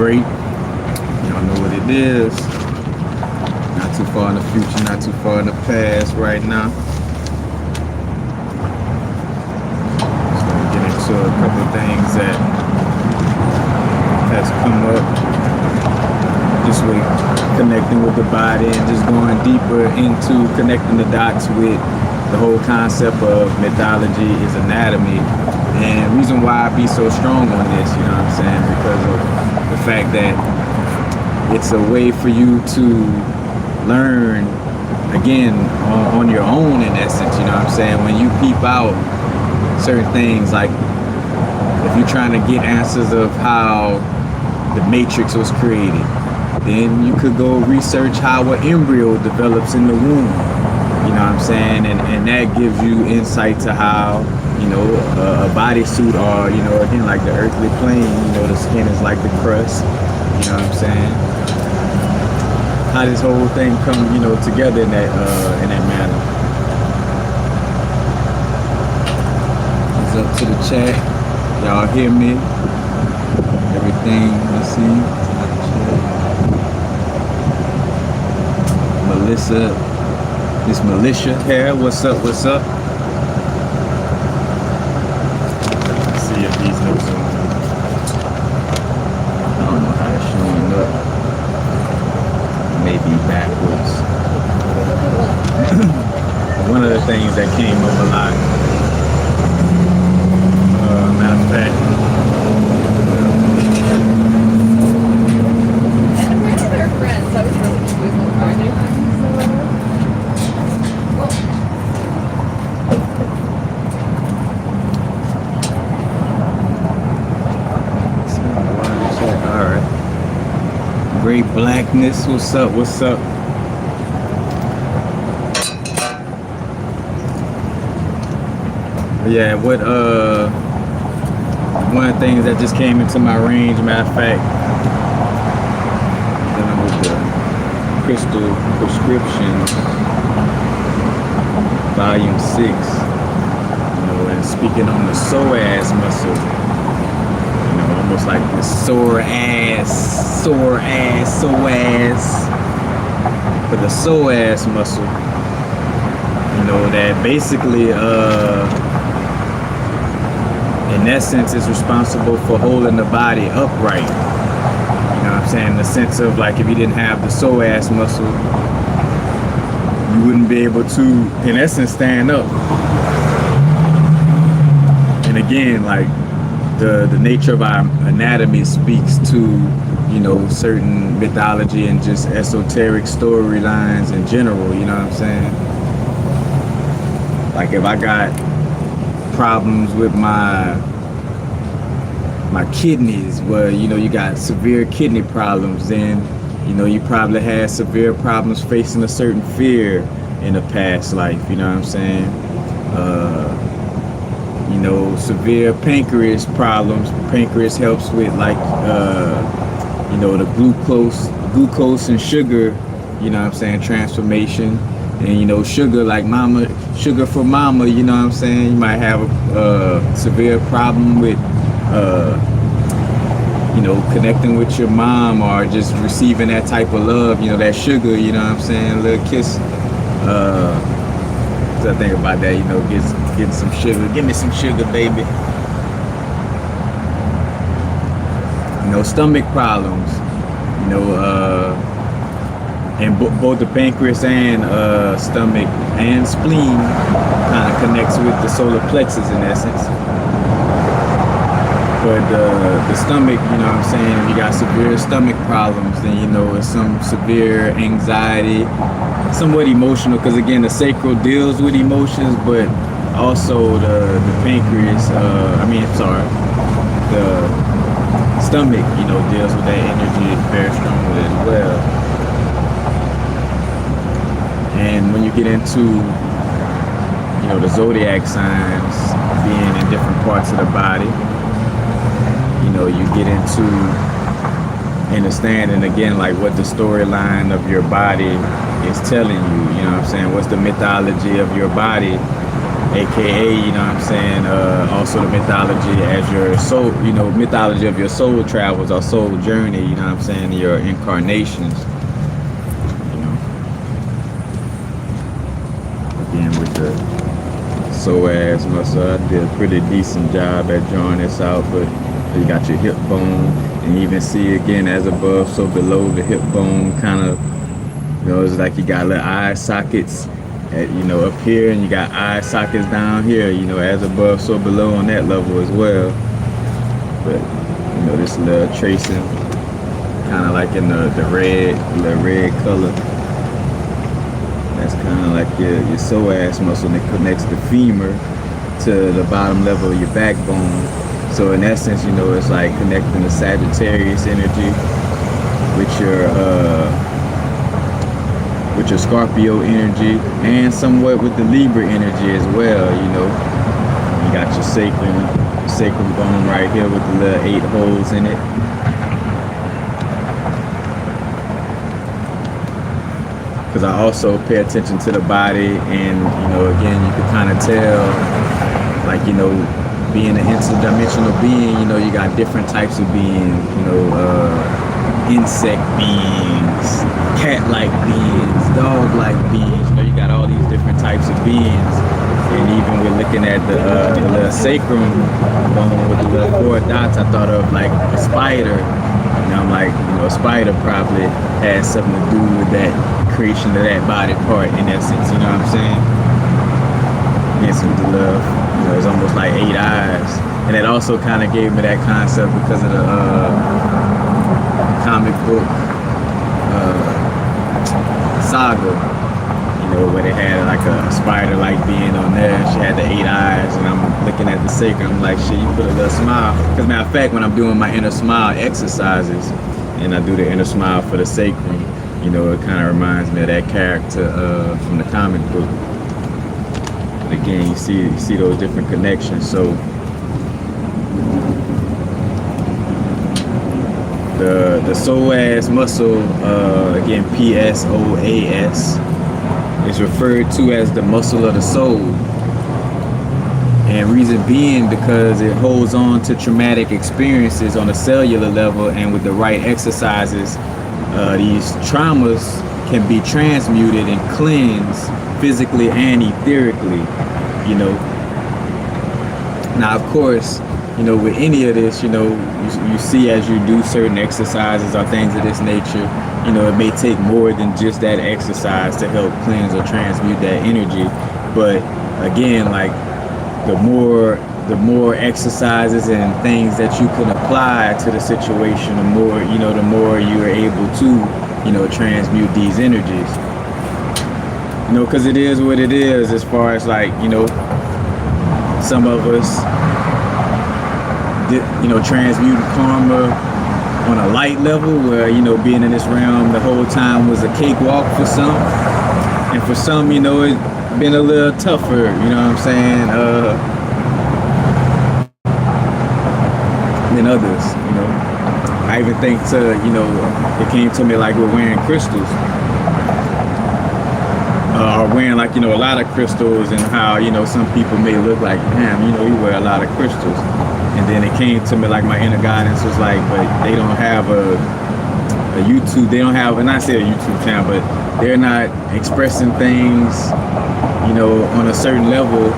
great. Y'all know what it is. Not too far in the future, not too far in the past right now. Just gonna get into a couple of things that has come up this week, connecting with the body and just going deeper into connecting the dots with the whole concept of mythology is anatomy. And the reason why I be so strong on this, you know what I'm saying, because of the fact that it's a way for you to learn, again, on your own in essence, you know what I'm saying. When you peep out certain things, like if you're trying to get answers of how the matrix was created, then you could go research how an embryo develops in the womb, you know what I'm saying, and that gives you insight to how, you know, a bodysuit, or, you know, again, like the earthly plane, you know, the skin is like the crust, you know what I'm saying, how this whole thing come, you know, together in that manner. It's up to the chat. Y'all hear me? Everything you see? Melissa, Miss Militia here. What's up? What's up? Let's see if these notes are. I don't know how it's showing up. Maybe backwards. One of the things that came up a lot. Matter of fact. They're friends. I was really confused with Friday. Alright. Great Blackness. What's up? What's up? Yeah, what one of the things that just came into my range, matter of fact, dealing with the crystal prescriptions, volume 6, you know, and speaking on the PSOAS muscle, you know, almost like the sore ass, PSOAS, for the PSOAS muscle, you know, that basically, in essence, is responsible for holding the body upright. You know what I'm saying? In the sense of, like, if you didn't have the PSOAS muscle, you wouldn't be able to, in essence, stand up. And again, like, the nature of our anatomy speaks to, you know, certain mythology and just esoteric storylines in general, you know what I'm saying? Like, if I got problems with my kidneys, well, you know, you got severe kidney problems, then, you know, you probably had severe problems facing a certain fear in a past life, you know what I'm saying? You know, severe pancreas problems. Pancreas helps with, like, you know, the glucose and sugar, you know what I'm saying, transformation. And, you know, sugar, like sugar for mama, you know what I'm saying? You might have a severe problem with, you know, connecting with your mom, or just receiving that type of love, you know, that sugar, you know what I'm saying? A little kiss. So I think about that, you know, getting some sugar. Give me some sugar, baby. You know, stomach problems, you know, and both the pancreas and stomach and spleen kind of connects with the solar plexus in essence. But the stomach, you know what I'm saying, if you got severe stomach problems, then, you know, it's some severe anxiety, somewhat emotional, because again, the sacral deals with emotions, but also the pancreas, the stomach, you know, deals with that energy very strongly as well. And when you get into, you know, the zodiac signs being in different parts of the body, you know, you get into understanding again, like, what the storyline of your body is telling you, you know what I'm saying? What's the mythology of your body aka, you know what I'm saying, also the mythology as your soul, you know, mythology of your soul travels or soul journey, you know what I'm saying, your incarnations, you know. Again, with the PSOAS muscle, I did a pretty decent job at drawing this out, but you got your hip bone, and you even see again, as above, so below. The hip bone kind of, you know, it's like you got little eye sockets at, you know, up here, and you got eye sockets down here, you know, as above, so below on that level as well. But, you know, this little tracing, kind of like in the red color. That's kind of like your psoas muscle that connects the femur to the bottom level of your backbone. So in essence, you know, it's like connecting the Sagittarius energy with your Scorpio energy, and somewhat with the Libra energy as well. You know, you got your sacrum bone right here with the little 8 holes in it. Because I also pay attention to the body, and, you know, again, you can kind of tell, like, you know, being an interdimensional being, you know, you got different types of beings, you know, insect beings, cat-like beings, dog-like beings, you know, you got all these different types of beings. And even we're looking at the little sacrum bone with the little 4 dots, I thought of like a spider. And I'm like, you know, a spider probably has something to do with that creation of that body part in essence, you know what I'm saying? Yes, with the love, you know, it's almost like 8 eyes. And it also kind of gave me that concept because of the comic book Saga, you know, where they had like a spider-like being on there. She had the 8 eyes, and I'm looking at the sacrum, I'm like, shit, you put a little smile. Because matter of fact, when I'm doing my inner smile exercises, and I do the inner smile for the sacrum, you know, it kind of reminds me of that character from the comic book. But again, you see those different connections. So the psoas muscle, again, PSOAS, is referred to as the muscle of the soul. And reason being because it holds on to traumatic experiences on a cellular level, and with the right exercises, these traumas can be transmuted and cleansed physically and etherically, you know. Now, of course, you know, with any of this, you know, you see as you do certain exercises or things of this nature, you know, it may take more than just that exercise to help cleanse or transmute that energy. But again, like, the more exercises and things that you can apply to the situation, the more you are able to, you know, transmute these energies. You know, because it is what it is, as far as, like, you know, some of us, you know, transmute karma on a light level, where, you know, being in this realm the whole time was a cakewalk for some, and for some, you know, it's been a little tougher, you know what I'm saying, than others, you know. I even think you know, it came to me like we're wearing crystals, or wearing, like, you know, a lot of crystals, and how, you know, some people may look like, damn, you know, you wear a lot of crystals. And then it came to me like my inner guidance was like, but they don't have a YouTube, they don't have, and I say a YouTube channel, but they're not expressing things, you know, on a certain level,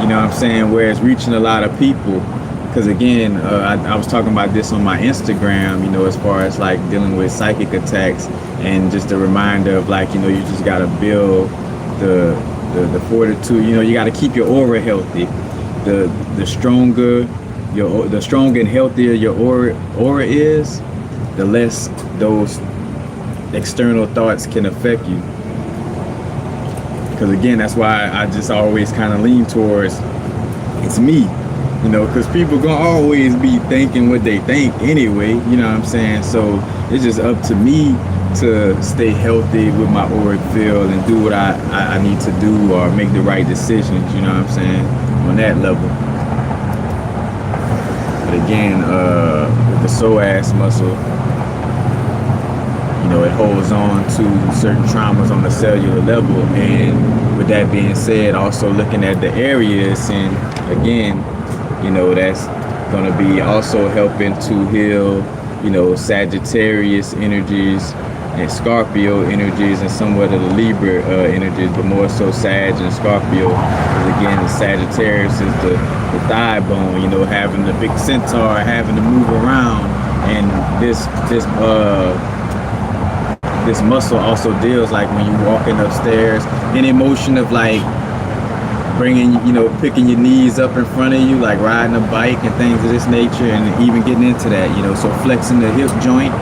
you know what I'm saying, where it's reaching a lot of people. Because again, I was talking about this on my Instagram, you know, as far as like dealing with psychic attacks, and just a reminder of, like, you know, you just got to build the fortitude, you know, you got to keep your aura healthy. The stronger and healthier your aura is, the less those external thoughts can affect you. Because again, that's why I just always kind of lean towards, it's me, you know, because people gonna always be thinking what they think anyway, you know what I'm saying? So it's just up to me to stay healthy with my auric field and do what I need to do, or make the right decisions, you know what I'm saying, on that level. But again, with the psoas muscle, it holds on to certain traumas on a cellular level. And with that being said, also looking at the areas, and again, that's going to be also helping to heal, Sagittarius energies and Scorpio energies, and somewhat of the Libra energies, but more so Sag and Scorpio. Because again, the Sagittarius is the thigh bone, having the big centaur, having to move around, and this muscle also deals like when you're walking upstairs, an emotion of like bringing, picking your knees up in front of you, like riding a bike and things of this nature, and even getting into that, so flexing the hip joint,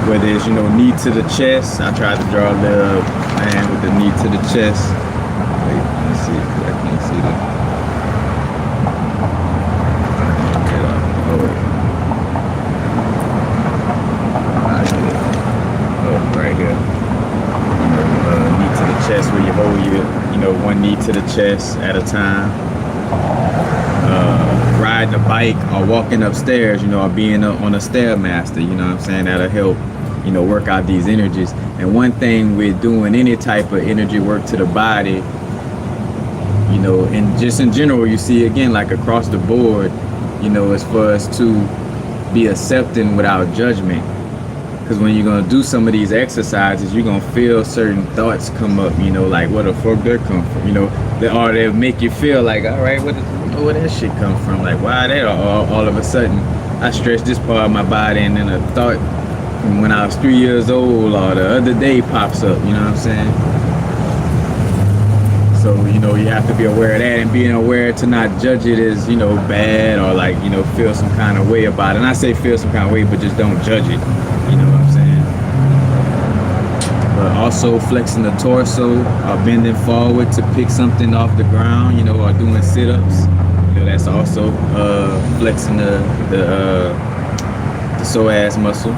whether it's, knee to the chest. I tried to draw a little man with the knee to the chest. Wait, let me see if I can't see that. Right here. Knee to the chest, where you hold your, one knee to the chest at a time. Riding a bike or walking upstairs, or being on a stairmaster, that'll help, work out these energies. And one thing with doing any type of energy work to the body, and just in general, you see again, like across the board, is for us to be accepting without judgment. Because when you're gonna do some of these exercises, you're gonna feel certain thoughts come up, like where the fuck that come from, or they'll make you feel like, all right, where that shit come from? Like, why that all of a sudden I stretch this part of my body, and then a thought from when I was 3 years old or the other day pops up, you know what I'm saying? So, you have to be aware of that, and being aware to not judge it as, bad, or like, feel some kind of way about it. And I say feel some kind of way, but just don't judge it. You know what I'm saying? But also flexing the torso, or bending forward to pick something off the ground, or doing sit-ups. That's also flexing the PSOAS muscle.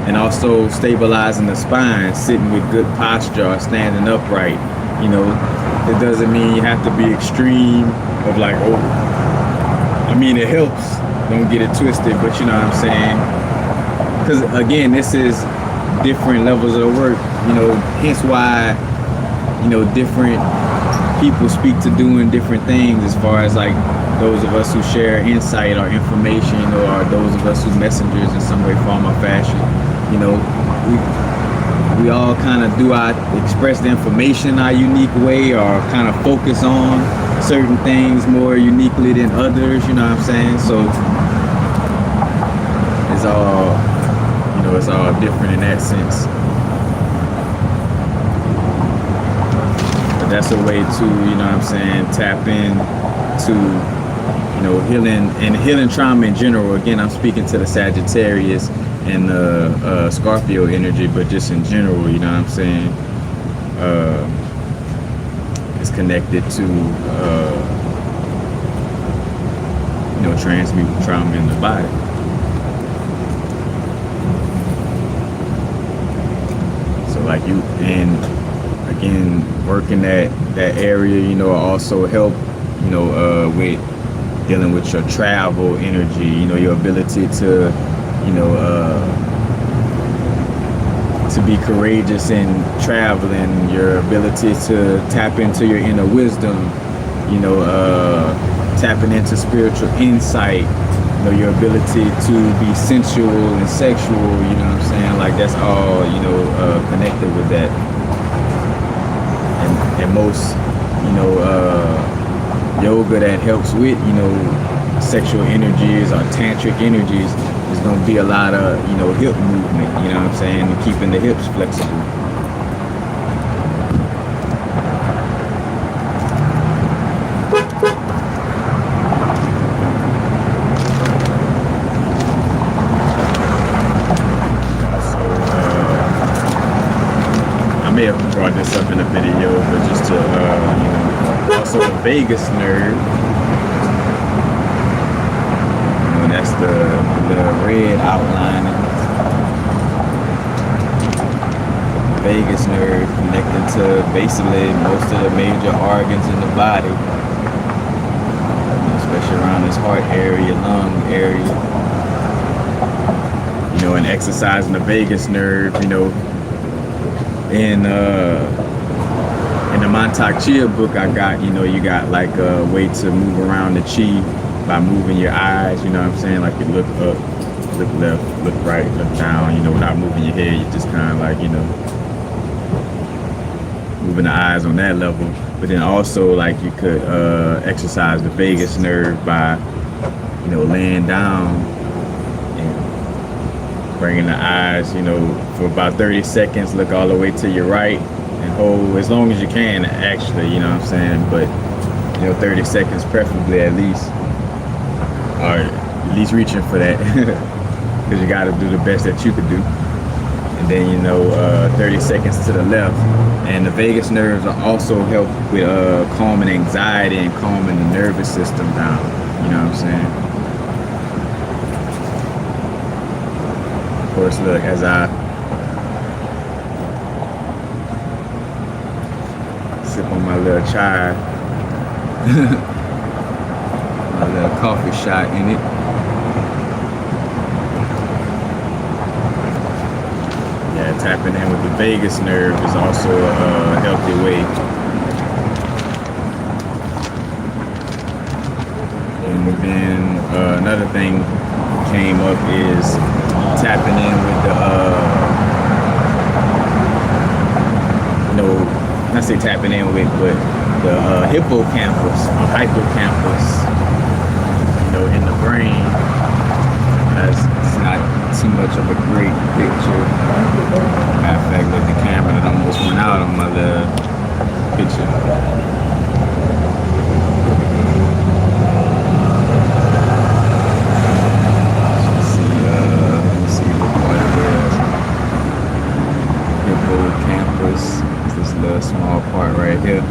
And also stabilizing the spine, sitting with good posture or standing upright. It doesn't mean you have to be extreme of like, oh, I mean, it helps. Don't get it twisted, but you know what I'm saying? Because again, this is different levels of the work, hence why, different people speak to doing different things, as far as like those of us who share insight or information, or those of us who messengers in some way, form, or fashion. We all kind of express the information in our unique way, or kind of focus on certain things more uniquely than others, you know what I'm saying? So it's all different in that sense. But that's a way to, tap in to, healing trauma in general. Again, I'm speaking to the Sagittarius and the Scorpio energy, but just in general, it's connected to, transmuting trauma in the body. So like and again, working that area, also help, with dealing with your travel energy, your ability to, to be courageous in traveling, your ability to tap into your inner wisdom, tapping into spiritual insight, your ability to be sensual and sexual, like that's all, connected with that. And most, yoga that helps with, sexual energies or tantric energies is going to be a lot of, hip movement, and keeping the hips flexible. I may have brought this up in a video, but just to, also the vagus nerve. That's the red outline. Vagus nerve connected to basically most of the major organs in the body, especially around this heart area, lung area. and exercising the vagus nerve, in the Montauk Chia book I got, you got like a way to move around the chi by moving your eyes, you know what I'm saying? Like you look up, look left, look right, look down, without moving your head. You just kind of like, moving the eyes on that level. But then also like you could exercise the vagus nerve by, laying down and bringing the eyes, for about 30 seconds, look all the way to your right and hold as long as you can, actually, you know what I'm saying? But 30 seconds preferably, at least, or at least reaching for that, because you got to do the best that you could do. And then 30 seconds to the left. And the vagus nerves are also help with calming anxiety and calming the nervous system down, you know what I'm saying? Of course, look, as I sip on my little chai, my little coffee shot in it. Yeah, tapping in with the vagus nerve is also a healthy way. And then another thing came up is tapping in with the not say tapping in with, but the hippocampus or hypocampus, in the brain. It's not too much of a great picture. Matter of fact, look, the camera that almost went out on my little picture. Let's see what part it is. Hippocampus. This little small part right here.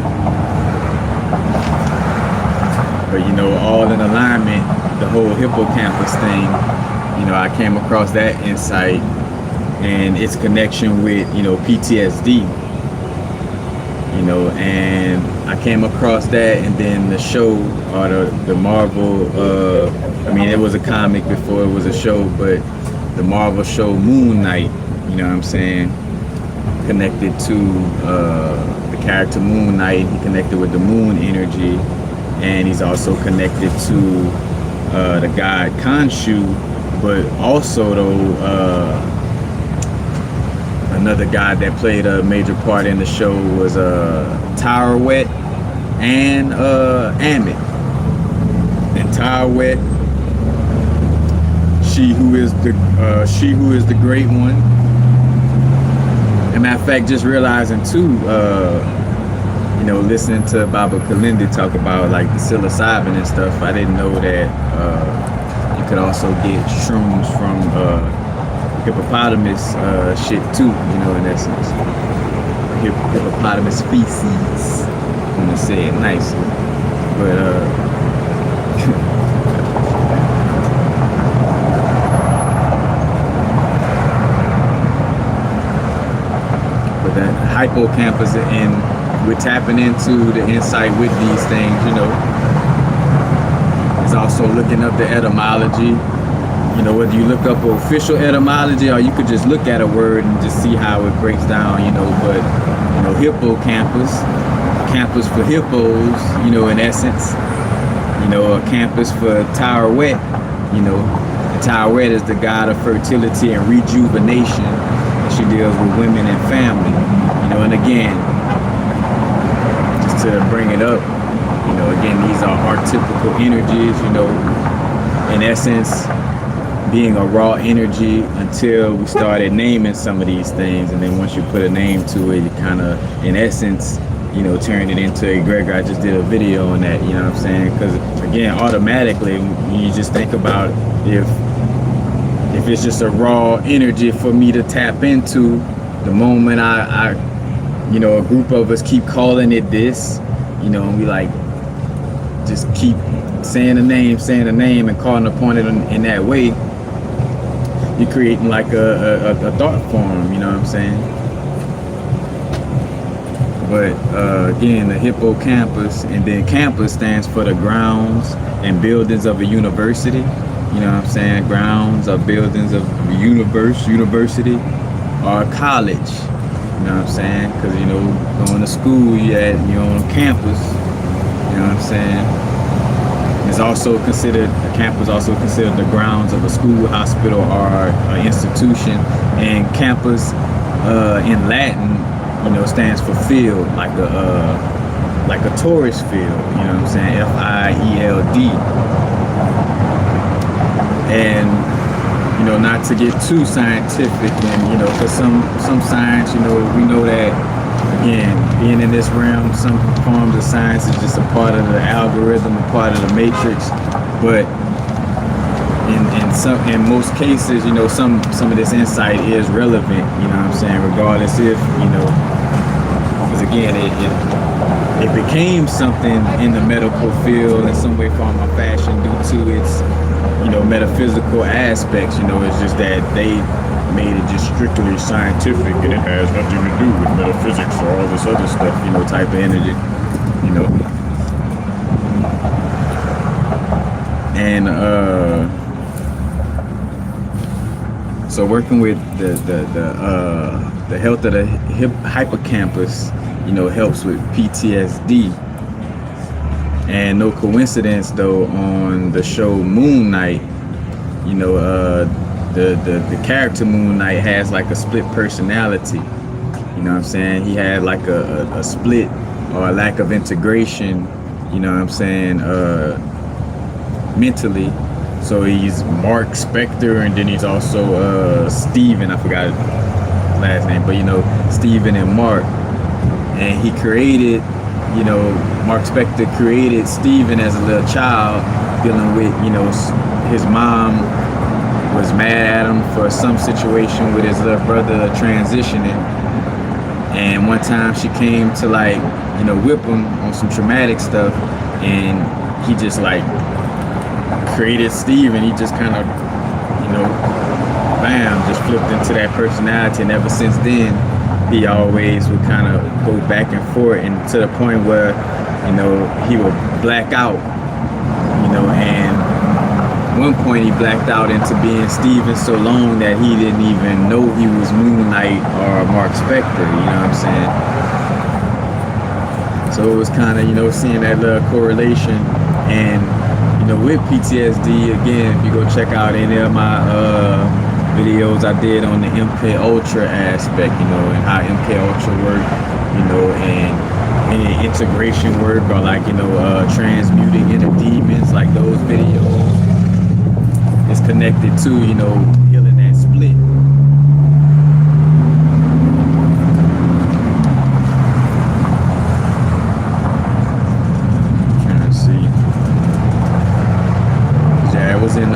But all in alignment, the whole hippocampus thing, I came across that insight and its connection with, PTSD, and I came across that, and then the show, or the Marvel, it was a comic before it was a show, but the Marvel show Moon Knight, you know what I'm saying, connected to the character Moon Knight. He connected with the moon energy, and he's also connected to the god Khonshu, but also though another god that played a major part in the show was Taweret and Amit. And Taweret, she who is the great one. And matter of fact, just realizing too, listening to Baba Kalindi talk about like the psilocybin and stuff, I didn't know that you could also get shrooms from hippopotamus shit too, in essence. Hippopotamus feces, I'm gonna say it nicely. But that hippocampus, and we're tapping into the insight with these things, It's also looking up the etymology, whether you look up official etymology or you could just look at a word and just see how it breaks down, but, hippocampus, campus for hippos, in essence, a campus for Taweret, and Taweret is the god of fertility and rejuvenation. She deals with women and family, and again, just to bring it up, again, these are archetypical energies, in essence, being a raw energy until we started naming some of these things. And then once you put a name to it, you kind of, in essence, turn it into egregor. I just did a video on that, you know what I'm saying? Because again, automatically, you just think about if it's just a raw energy for me to tap into, the moment I a group of us keep calling it this, and we like just keep saying the name and calling upon it in that way, you're creating like a thought form, you know what I'm saying? But again, the hippocampus, and then campus stands for the grounds and buildings of a university, you know what I'm saying, grounds or buildings of university or college, you know what I'm saying, because, you know, going to school, you're on campus, you know what I'm saying. It's also considered, the campus also considered the grounds of a school, hospital, or an institution. And campus in Latin, you know, stands for field, like a tourist field, you know what I'm saying, F-I-E-L-D. And, you know, not to get too scientific, and, you know, because some science, you know, we know that, again, being in this realm, some forms of science is just a part of the algorithm, a part of the matrix. But in most cases, you know, some of this insight is relevant, you know what I'm saying, regardless if, you know, because again, it became something in the medical field in some way, form, or fashion due to its, you know, metaphysical aspects. You know, it's just that they made it just strictly scientific, and it has nothing to do with metaphysics or all this other stuff, you know, type of energy, you know. And so working with the health of the hippocampus, you know, helps with PTSD. And no coincidence though, on the show Moon Knight, you know, the character Moon Knight has like a split personality. You know what I'm saying? He had like a split or a lack of integration, you know what I'm saying, mentally. So he's Mark Spector, and then he's also Steven, I forgot his last name, but you know, Steven and Mark. And he created, you know, Mark Spector created Steven as a little child, dealing with, you know, his mom was mad at him for some situation with his little brother transitioning. And one time she came to, like, you know, whip him on some traumatic stuff, and he just like created Steven. He just kind of, you know, bam, just flipped into that personality. And ever since then, he always would kind of go back and forth, and to the point where, you know, he would black out, you know. And one point he blacked out into being Steven so long that he didn't even know he was Moon Knight or Mark Spector, you know what I'm saying? So it was kind of, you know, seeing that little correlation. And, you know, with PTSD, again, if you go check out any of my videos I did on the MK Ultra aspect, you know, and how MK Ultra work, you know, and any integration work, or like, you know, transmuting inner demons, like those videos is connected to, you know, healing that split. Trying to see. Yeah, it was in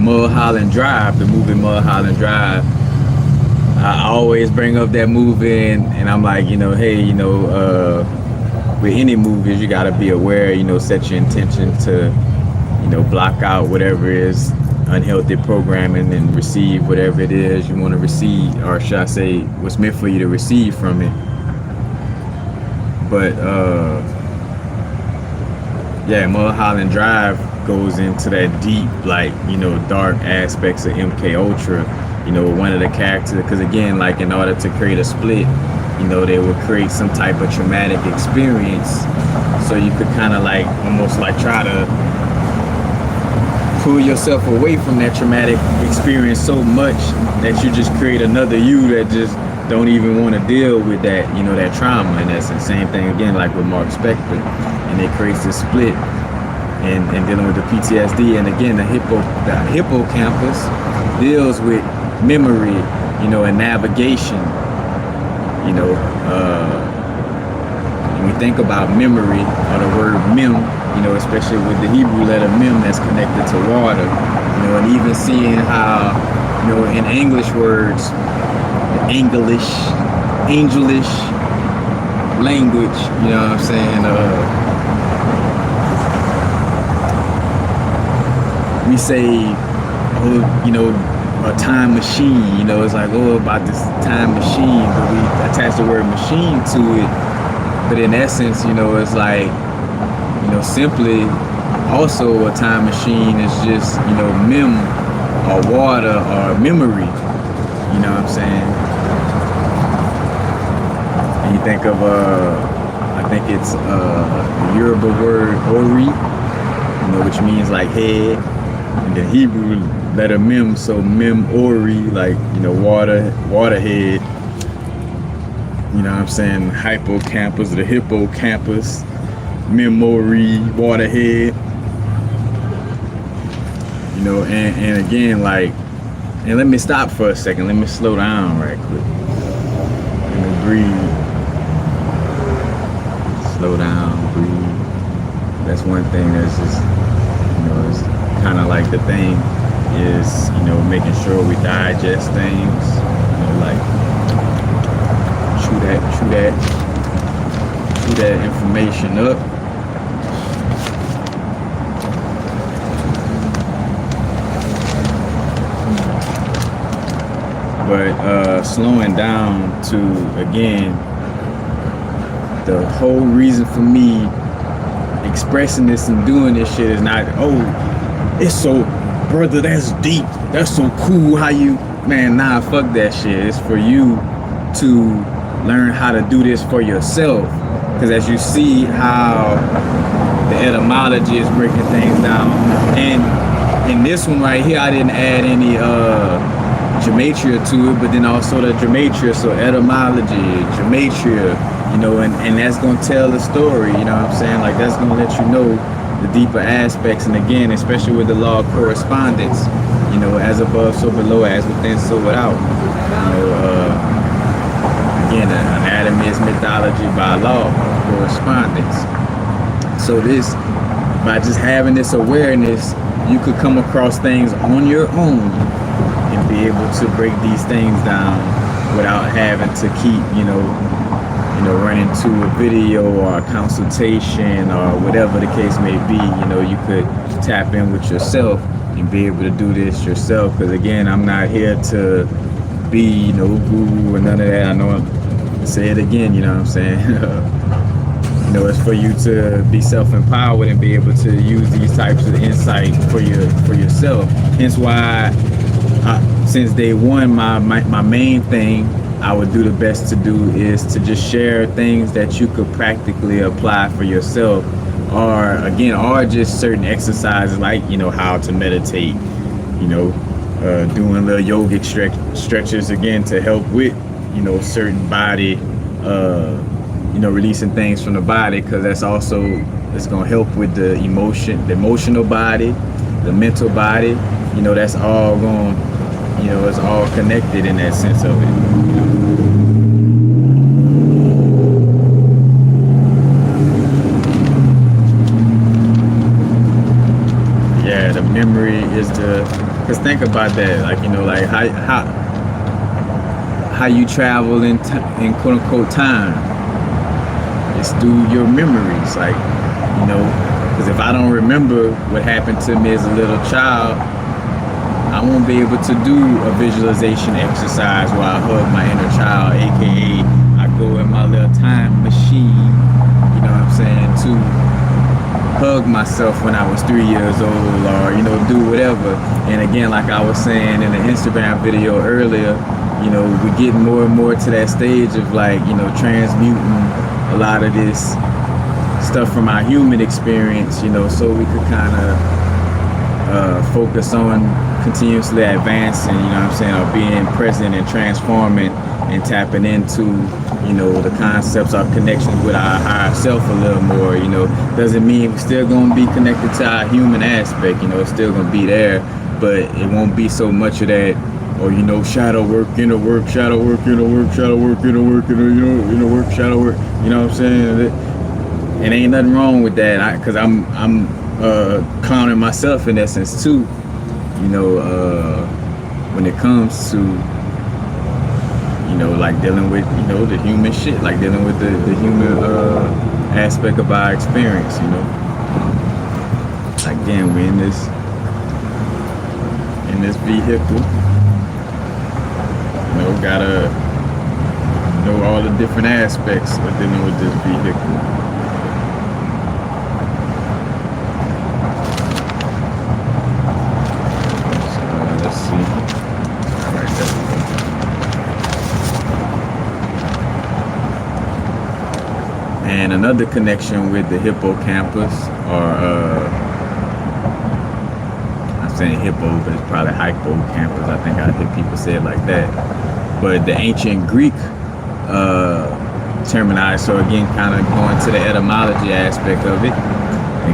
Mulholland Drive, the movie Mulholland Drive. I always bring up that movie, and I'm like, you know, hey, you know, with any movies, you gotta be aware, you know, set your intention to, you know, block out whatever is unhealthy programming and receive whatever it is you want to receive, or should I say, what's meant for you to receive from it. But yeah, Mulholland Drive goes into that deep, like, you know, dark aspects of MK Ultra. You know, one of the characters, because again, like, in order to create a split, you know, they would create some type of traumatic experience, so you could kind of like almost like try to pull yourself away from that traumatic experience so much that you just create another you that just don't even want to deal with that, you know, that trauma. And that's the same thing again, like with Mark Spector, and it creates this split and dealing with the PTSD. And again, the hippocampus deals with memory, you know, and navigation. You know, when we think about memory, or the word mem, you know, especially with the Hebrew letter mem that's connected to water, you know, and even seeing how, you know, in English words, angelish language, you know what I'm saying, we say, oh, you know, a time machine, you know, it's like, oh, about this time machine, but we attach the word machine to it. But in essence, you know, it's like, you simply also a time machine is just, mem or water or memory. You know what I'm saying? And you think of, I think it's the Yoruba word ori, which means like head. And the Hebrew letter mem, so mem ori, like, water head. You know what I'm saying? HippoCampus, the HippoCampus, memory, waterhead. And again, like, and let me stop for a second. Let me slow down right quick. Let me breathe. Slow down, breathe. That's one thing that's just, it's kind of like the thing is, making sure we digest things, like chew that information up. But slowing down to, again, the whole reason for me expressing this and doing this shit is not, it's so, brother, that's deep, that's so cool how you, man, nah, fuck that shit. It's for you to learn how to do this for yourself. Because as you see how the etymology is breaking things down, and in this one right here, I didn't add any gematria to it, but then also the gematria, so etymology, gematria, and that's gonna tell the story, you know what I'm saying? Like, that's gonna let you know the deeper aspects. And again, especially with the law of correspondence, as above, so below, as within, so without. Again, anatomy is mythology by law of correspondence. So this, by just having this awareness, you could come across things on your own and be able to break these things down without having to keep, running to a video or a consultation or whatever the case may be. You could tap in with yourself and be able to do this yourself. Because again, I'm not here to be no guru or none of that. I know I'm say it again, you know what I'm saying? It's for you to be self-empowered and be able to use these types of insight for yourself. Hence why, since day one, my main thing I would do the best to do is to just share things that you could practically apply for yourself, or just certain exercises like, how to meditate, doing little yogic stretches again to help with, certain body, releasing things from the body, because that's also, it's going to help with the emotional body, the mental body, that's all going, it's all connected in that sense of it. Yeah, the memory is because think about that, like, like how you travel in quote unquote time. It's through your memories, like, because if I don't remember what happened to me as a little child, I won't be able to do a visualization exercise where I hug my inner child, aka I go in my little time machine, to hug myself when I was 3 years old, or do whatever. And again, like I was saying in the Instagram video earlier, we're getting more and more to that stage of, like, transmuting a lot of this stuff from our human experience, so we could kind of focus on continuously advancing, or being present and transforming and tapping into, the concepts, our connection with our higher self a little more. Doesn't mean we're still going to be connected to our human aspect, it's still going to be there, but it won't be so much of that, or, shadow work, inner work, shadow work, inner work, shadow work, inner work, inner work, shadow work, you know what I'm saying? And ain't nothing wrong with that, because I'm clowning myself in essence too, when it comes to, like dealing with, the human shit, like dealing with the human aspect of our experience, Like, again, we're in this vehicle, gotta know all the different aspects of dealing with this vehicle. and another connection with the hippocampus, or I'm saying hippo, but it's probably hypocampus. I think I hear people say it like that. But the ancient Greek terminology, so again, kind of going to the etymology aspect of it.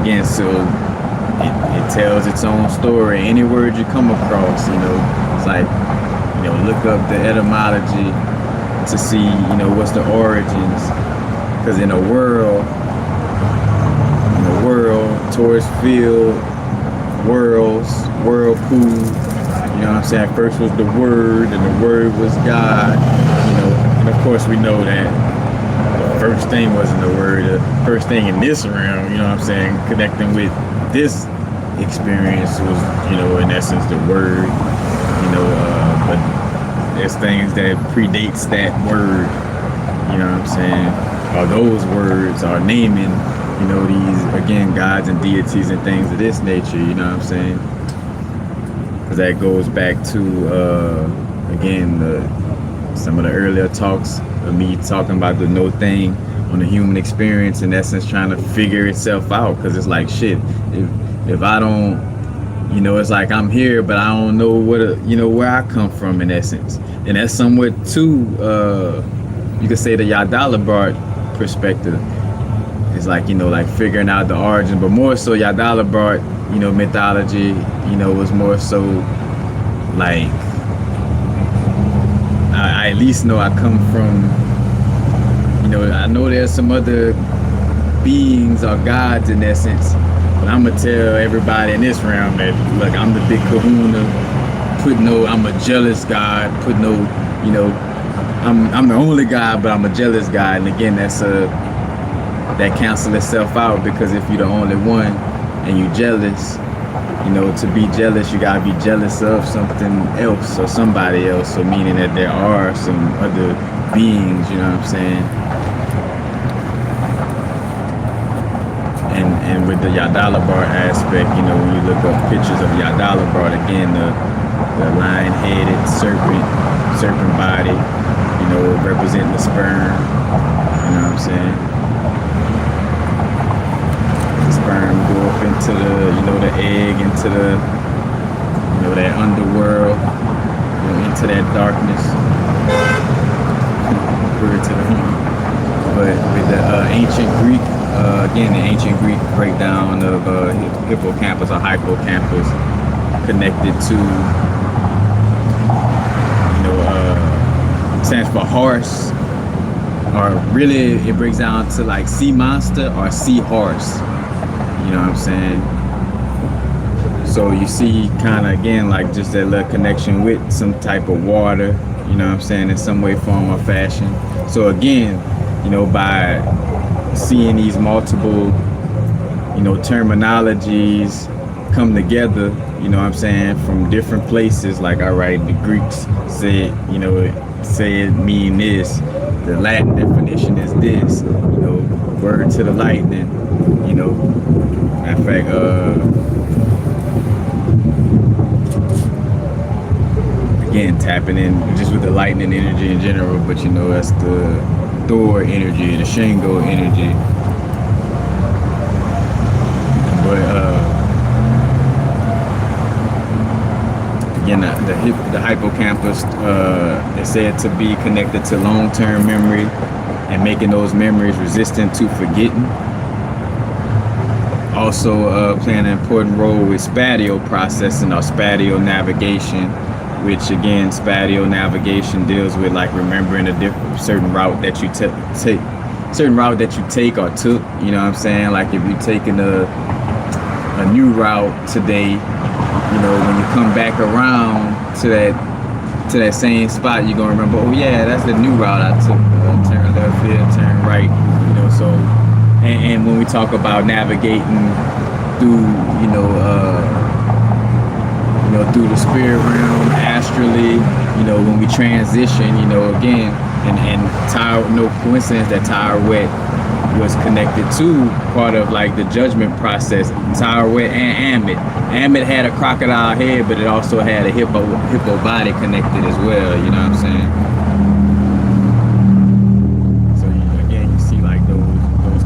Again, so it tells its own story. Any word you come across, it's like, look up the etymology to see, what's the origins. Because in a world, towards field, worlds, whirlpool, what I'm saying? First was the Word, and the Word was God, and of course we know that the first thing wasn't the Word. The first thing in this realm, what I'm saying, connecting with this experience was, in essence, the Word, but there's things that predates that word, what I'm saying, or those words are naming, these, again, gods and deities and things of this nature, what I'm saying? Because that goes back to, again, some of the earlier talks of me talking about the no thing on the human experience, in essence, trying to figure itself out. Because it's like, shit, if I don't, it's like I'm here, but I don't know where I come from, in essence. And that's somewhat too, you could say the Yadalabar perspective. It's like, like figuring out the origin, but more so Yadalabar, mythology, was more so like, I at least know I come from, I know there's some other beings or gods in essence, but I'm gonna tell everybody in this realm that, look, I'm the big kahuna, I'm a jealous god, I'm the only god, but I'm a jealous god. And again, that cancels itself out, because if you're the only one and you're jealous, to be jealous, you gotta be jealous of something else or somebody else. So meaning that there are some other beings, what I'm saying? And with the Yadalabar aspect, when you look up pictures of Yadalabar, again, the lion-headed serpent body, representing the sperm, what I'm saying? Sperm go up into the, the egg, into the, that underworld, into that darkness. Word to the human. But with the ancient Greek, again, the ancient Greek breakdown of hippocampus or hypocampus connected to, stands for horse, or really it breaks down to like sea monster or sea horse. What I'm saying? So you see kind of, again, like just that little connection with some type of water, what I'm saying, in some way, form, or fashion. So again, by seeing these multiple, terminologies come together, what I'm saying, from different places, like, all right, the Greeks said, say it mean this, the Latin definition is this, word to the lightning, in fact, again, tapping in just with the lightning energy in general, but that's the Thor energy, the Shingo energy. But again, the hippocampus is said to be connected to long-term memory and making those memories resistant to forgetting. Also playing an important role with spatial processing or spatial navigation, which again, spatial navigation deals with like remembering a certain route that you take or took. What I'm saying? Like if you're taking a new route today, when you come back around to that same spot, you're gonna remember, oh yeah, that's the new route I took. Turn left here, turn right. So and when we talk about navigating through, through the spirit realm, astrally, when we transition, again, and no coincidence that Tyrwet was connected to part of like the judgment process. Tyrwet and Amit had a crocodile head, but it also had a hippo body connected as well. What I'm saying? So again, you see like those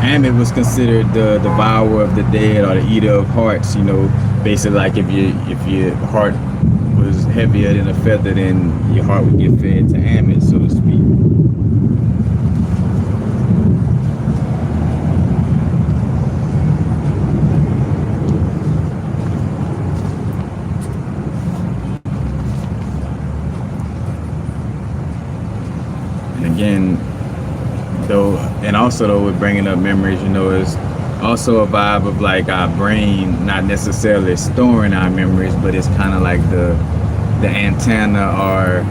Amit was considered the devourer of the dead or the eater of hearts. You know, basically like if your heart was heavier than a feather, then your heart would get fed to Amit, so to speak. And again, though, and also though with bringing up memories, you know, is also a vibe of like our brain not necessarily storing our memories, but it's kind of like the antenna, or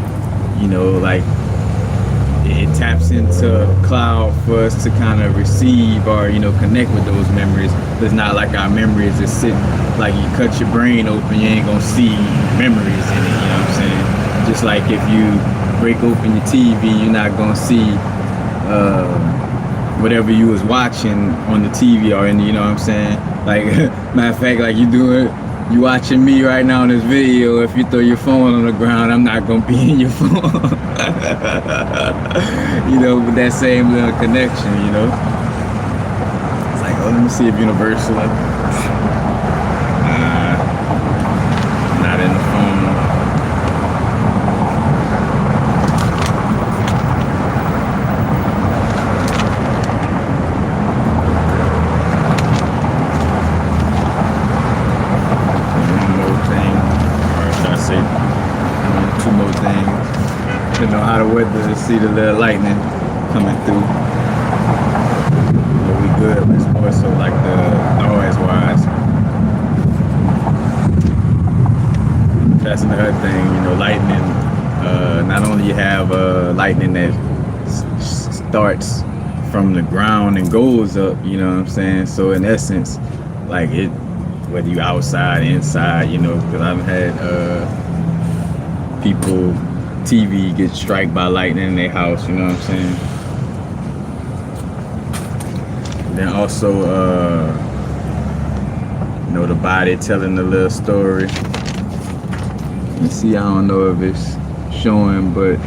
you know, like it taps into a cloud for us to kind of receive or, you know, connect with those memories. It's not like our memories is sitting, like you cut your brain open, you ain't gonna see memories in it, you know what I'm saying? Just like if you break open your TV, you're not gonna see whatever you was watching on the TV or in, you know what I'm saying? Like, matter of fact, like you watching me right now in this video, if you throw your phone on the ground, I'm not gonna be in your phone. You know, with that same little connection, you know? It's like, oh, let me see if Universal, not in the phone. Two more things. You know how the weather to see the little lightning coming through. But we good, but it's more so like the noise wise. That's another thing, you know, lightning. Not only you have lightning that starts from the ground and goes up, you know what I'm saying? So in essence, like it, whether you outside, inside, you know, because I've had people, TV get struck by lightning in their house, you know what I'm saying? Then also, you know, the body telling the little story. You see, I don't know if it's showing, but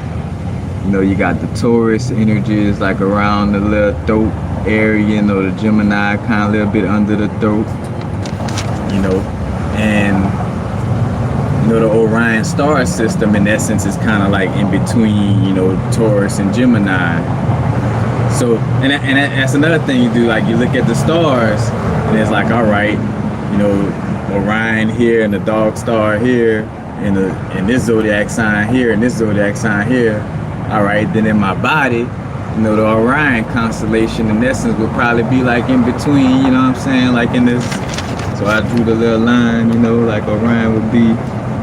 you know, you got the Taurus energies like around the little throat area, you know, the Gemini kind of a little bit under the throat, you know, and you know, the Orion star system in essence is kind of like in between, you know, Taurus and Gemini. So, and that's another thing you do, like you look at the stars and it's like, all right, you know, Orion here and the dog star here and this zodiac sign here and this zodiac sign here. All right, then in my body, you know, the Orion constellation in essence would probably be like in between, you know what I'm saying, like in this. So I drew the little line, you know, like Orion would be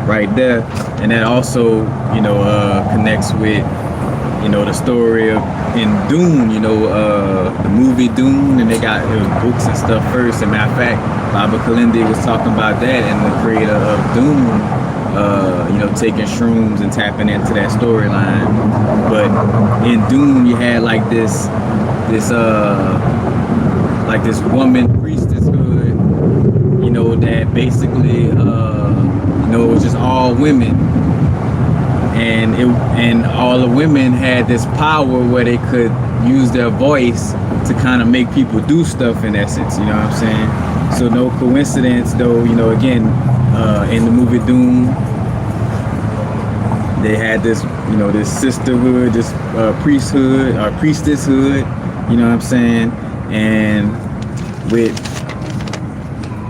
right there. And that also, you know, connects with, you know, the story of in Dune, you know, the movie Dune, and they got books and stuff first. And matter of fact, Baba Kalindi was talking about that, and the creator of Dune, you know, taking shrooms and tapping into that storyline. But in Dune, you had like this woman priestesshood, you know, that basically, you know, it was just all women, and all the women had this power where they could use their voice to kind of make people do stuff in essence, you know what I'm saying? So no coincidence though, you know, again, in the movie Doom, they had this, you know, this sisterhood, this priesthood or priestesshood, you know what I'm saying? And with,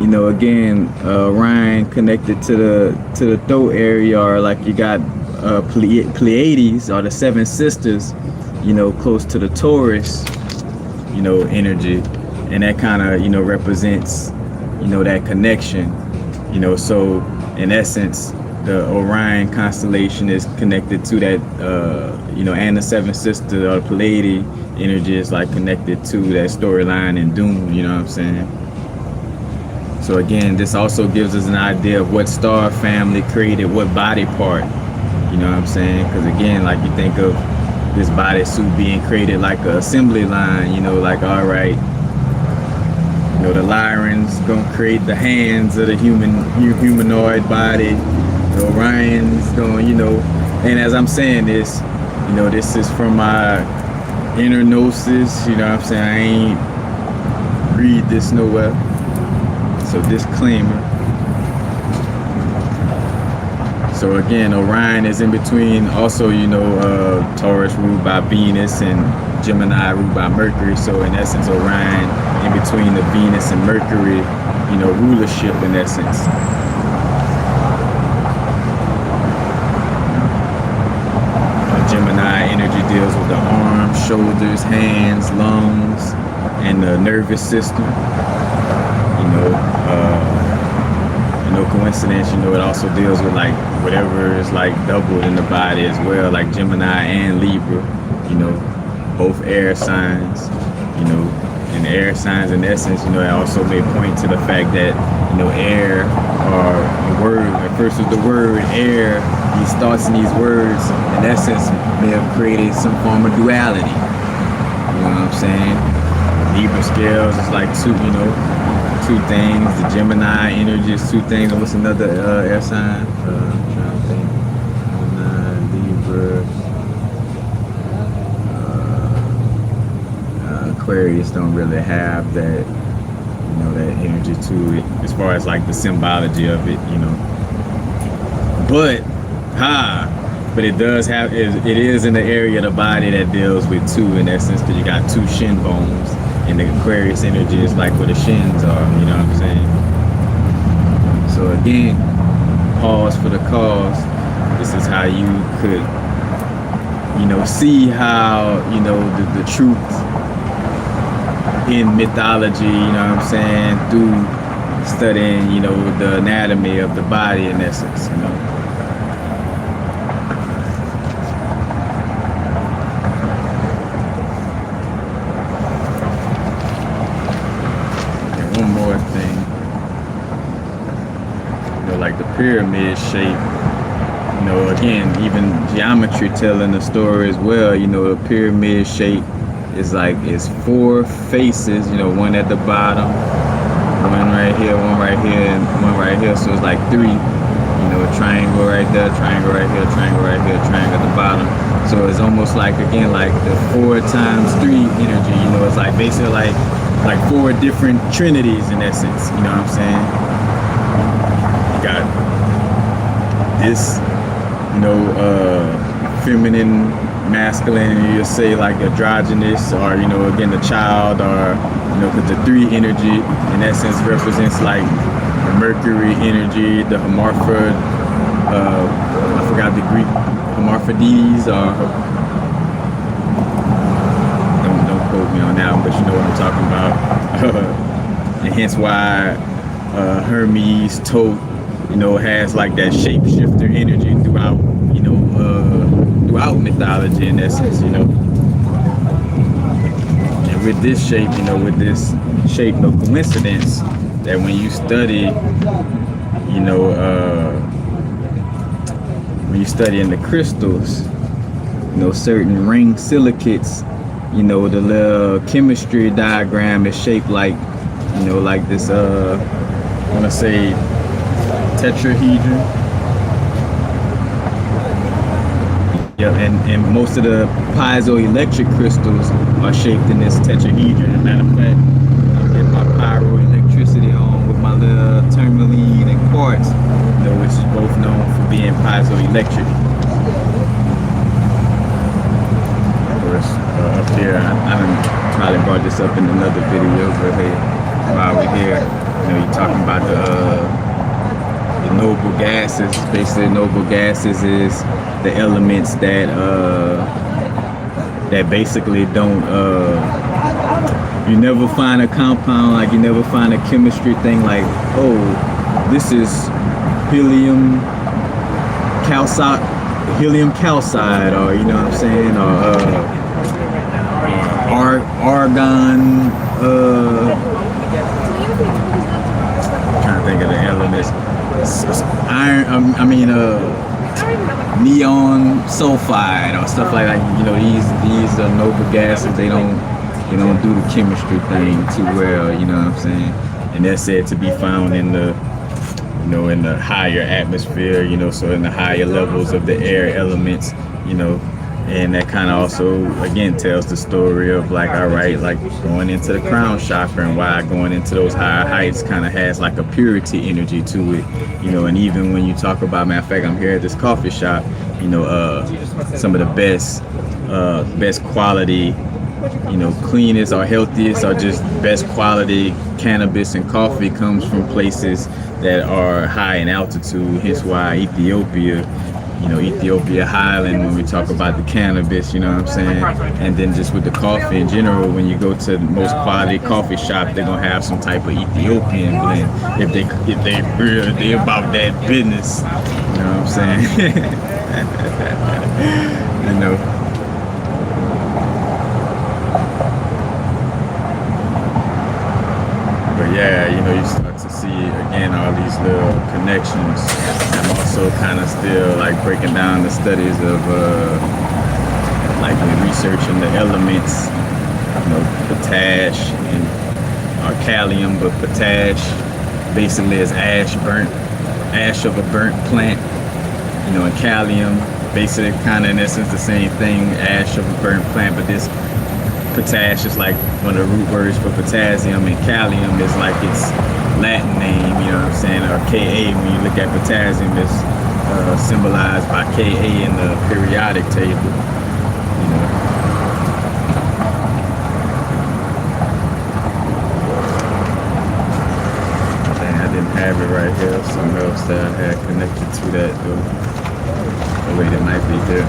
you know, again, Ryan connected to the throat area, or like you got Pleiades or the seven sisters, you know, close to the Taurus, you know, energy, and that kind of, you know, represents, you know, that connection, you know. So in essence, the Orion constellation is connected to that, you know, and the seven sisters or the Pleiades energy is like connected to that storyline in Dune, you know what I'm saying? So again, this also gives us an idea of what star family created what body part, you know what I'm saying? Because again, like you think of this bodysuit being created like an assembly line, you know, like, all right, you know, the Lyran's gonna create the hands of the humanoid body, the Orion's going, you know, and as I'm saying this, you know, this is from my inner gnosis, you know what I'm saying? I ain't read this nowhere. So disclaimer. So again, Orion is in between. Also, you know, Taurus ruled by Venus and Gemini ruled by Mercury. So in essence, Orion in between the Venus and Mercury, you know, rulership in essence. Gemini energy deals with the arms, shoulders, hands, lungs, and the nervous system. You know, no coincidence, you know, it also deals with like whatever is like doubled in the body as well, like Gemini and Libra, you know, both air signs, you know, and air signs in essence, you know, it also may point to the fact that, you know, air or the word, at first was the word air, these thoughts and these words in essence may have created some form of duality. You know what I'm saying? Libra scales is like two, you know, two things. The Gemini energy is two things. And what's another air sign? I'm trying to think. Gemini, Libra. Aquarius don't really have that, you know, that energy to it as far as like the symbology of it, you know. But it does have, it is in the area of the body that deals with two in essence, because you got two shin bones, and the Aquarius energy is like where the shins are, you know what I'm saying? So again, pause for the cause. This is how you could, you know, see how, you know, the truth in mythology, you know what I'm saying, through studying, you know, the anatomy of the body in essence, you know. One more thing, you know, like the pyramid shape, you know, again, even geometry telling the story as well, you know, the pyramid shape is like, it's four faces, you know, one at the bottom, one right here, and one right here, so it's like three, you know, a triangle right there, triangle right here, triangle right here, triangle at the bottom. So it's almost like, again, like the 4 times 3 energy, you know, it's like basically like 4 different trinities in essence, you know what I'm saying? You got this, you know, feminine, masculine, and you'll say like androgynous, or, you know, again, the child, or, you know, because the 3 energy in essence represents like the Mercury energy, the Hermaphrodites, I forgot the Greek, Hermaphrodites, or don't quote me on that one, but you know what I'm talking about. And hence why Hermes tote, you know, has like that shapeshifter energy throughout, you know, throughout mythology in essence, you know. And with this shape, you know, with this shape, no coincidence that when you study, you know, when you study in the crystals, you know, certain ring silicates, you know, the little chemistry diagram is shaped like, you know, like this, I want to say tetrahedron. Yeah, and most of the piezoelectric crystals are shaped in this tetrahedron. As a matter of fact, I'm getting my pyroelectricity on with my little tourmaline and quartz, you know, which is both known for being piezoelectric. Of course, up here, I probably brought this up in another video, but hey, while we're here, you know, you're talking about the noble gases. Basically, noble gases is the elements that that basically don't, you never find a compound, like you never find a chemistry thing like, oh, this is helium calcite, or, you know what I'm saying, or argon, I'm trying to think of the elements, iron, neon sulfide or stuff like that. You know, these are noble gases. They don't do the chemistry thing too well, you know what I'm saying? And they're said to be found in the, you know, in the higher atmosphere, you know, so in the higher levels of the air elements, you know, And that kind of also, again, tells the story of like, all right, like going into the crown chakra and why going into those higher heights kind of has like a purity energy to it, you know. And even when you talk about, matter of fact, I'm here at this coffee shop, you know, some of the best quality, you know, cleanest or healthiest or just best quality cannabis and coffee comes from places that are high in altitude. Hence why Ethiopia, you know, Ethiopia Highland, when we talk about the cannabis, you know what I'm saying? And then just with the coffee in general, when you go to the most quality coffee shop, they're gonna have some type of Ethiopian blend if they about that business. You know what I'm saying? You know. But yeah, you know, you start to see again all these little connections. I'm also kind of still like breaking down the studies of like researching the elements, you know, potash and or Kalium, but potash basically is ash of a burnt plant, you know, and Kalium basically kind of in essence the same thing, ash of a burnt plant, but this potash is like one of the root words for potassium, and Kalium is like its Latin name, you know what I'm saying, or Ka. When you look at potassium, it's symbolized by Ka in the periodic table, you know. Dang, I didn't have it right here. Something else that I had connected to that though. Oh wait, it might be there.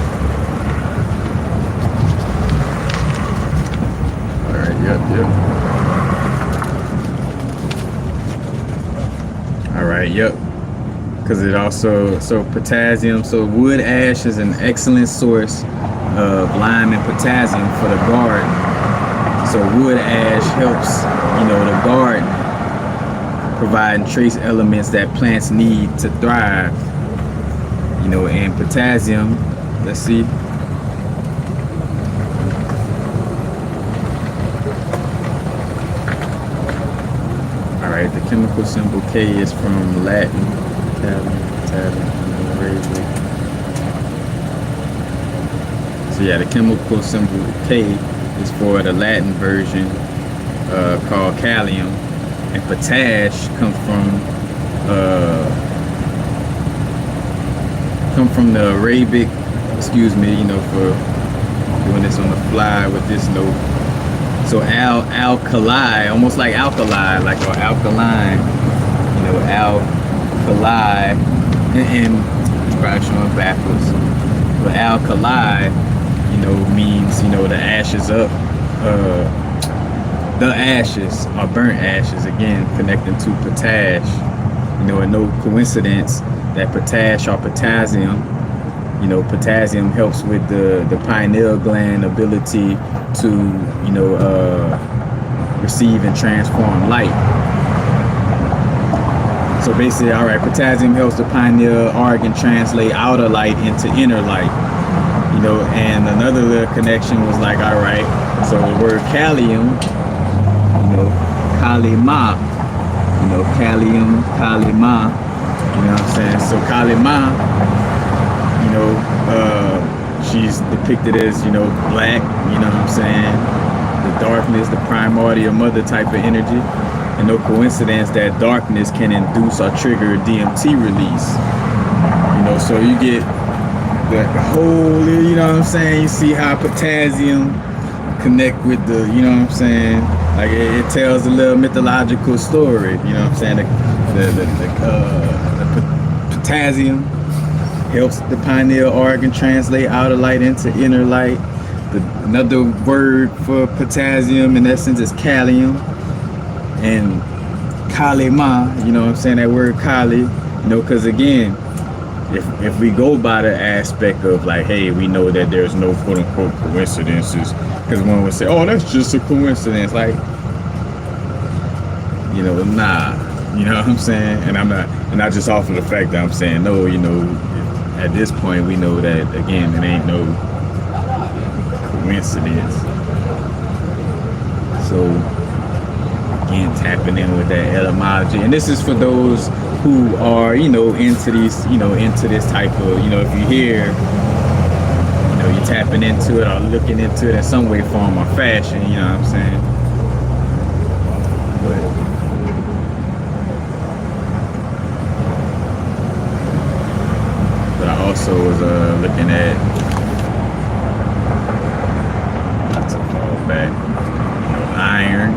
Yep. All right, yep. Because it also, so potassium, so wood ash is an excellent source of lime and potassium for the garden. So wood ash helps, you know, the garden, providing trace elements that plants need to thrive. You know, and potassium, let's see. The chemical symbol K is from Latin, so yeah, the chemical symbol K is for the Latin version called Kalium, and potash comes from the Arabic, excuse me, you know, for doing this on the fly with this note. So alkali, almost like alkali, like or alkaline, you know, alkali, and it's probably showing backwards. But alkali, you know, means, you know, the ashes up, the ashes or burnt ashes, again connecting to potash. You know, and no coincidence that potash or potassium, you know, potassium helps with the pineal gland ability to, you know, receive and transform light. So basically, all right, potassium helps the pineal organ translate outer light into inner light. You know, and another little connection was like, all right, so the word Kalium, you know, Kalima, you know, Kalium, Kalima, you know what I'm saying? So Kalima, you know, she's depicted as, you know, black, you know what I'm saying? The darkness, the primordial mother type of energy. And no coincidence that darkness can induce or trigger DMT release. You know, so you get the whole, you know what I'm saying? You see how potassium connect with the, you know what I'm saying? Like it tells a little mythological story, you know what I'm saying? The potassium helps the pineal organ translate outer light into inner light. Another word for potassium in essence is Kalium. And Kalima, you know what I'm saying, that word Kali, you know, because again, if we go by the aspect of like, hey, we know that there's no quote unquote coincidences, because one would say, oh, that's just a coincidence, like, you know, nah, you know what I'm saying? And I'm not just off of the fact that I'm saying no, you know, at this point we know that again it ain't no coincidence. So again, tapping in with that etymology, and this is for those who are, you know, into these, you know, into this type of, you know, if you hear, you know, you're tapping into it or looking into it in some way, form, or fashion. You know what I'm saying? But I also was looking at, not to fall back, iron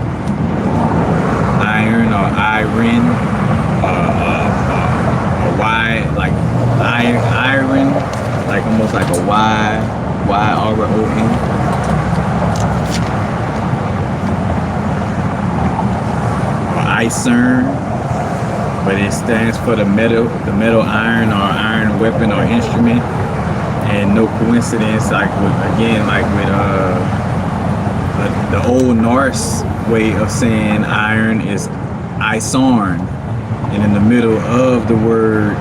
or iron, like iron, like almost like a Y-R-O-N. Or ICERN, but it stands for the metal iron or iron weapon or instrument. And no coincidence, like with the old Norse way of saying iron is Isarn, and in the middle of the word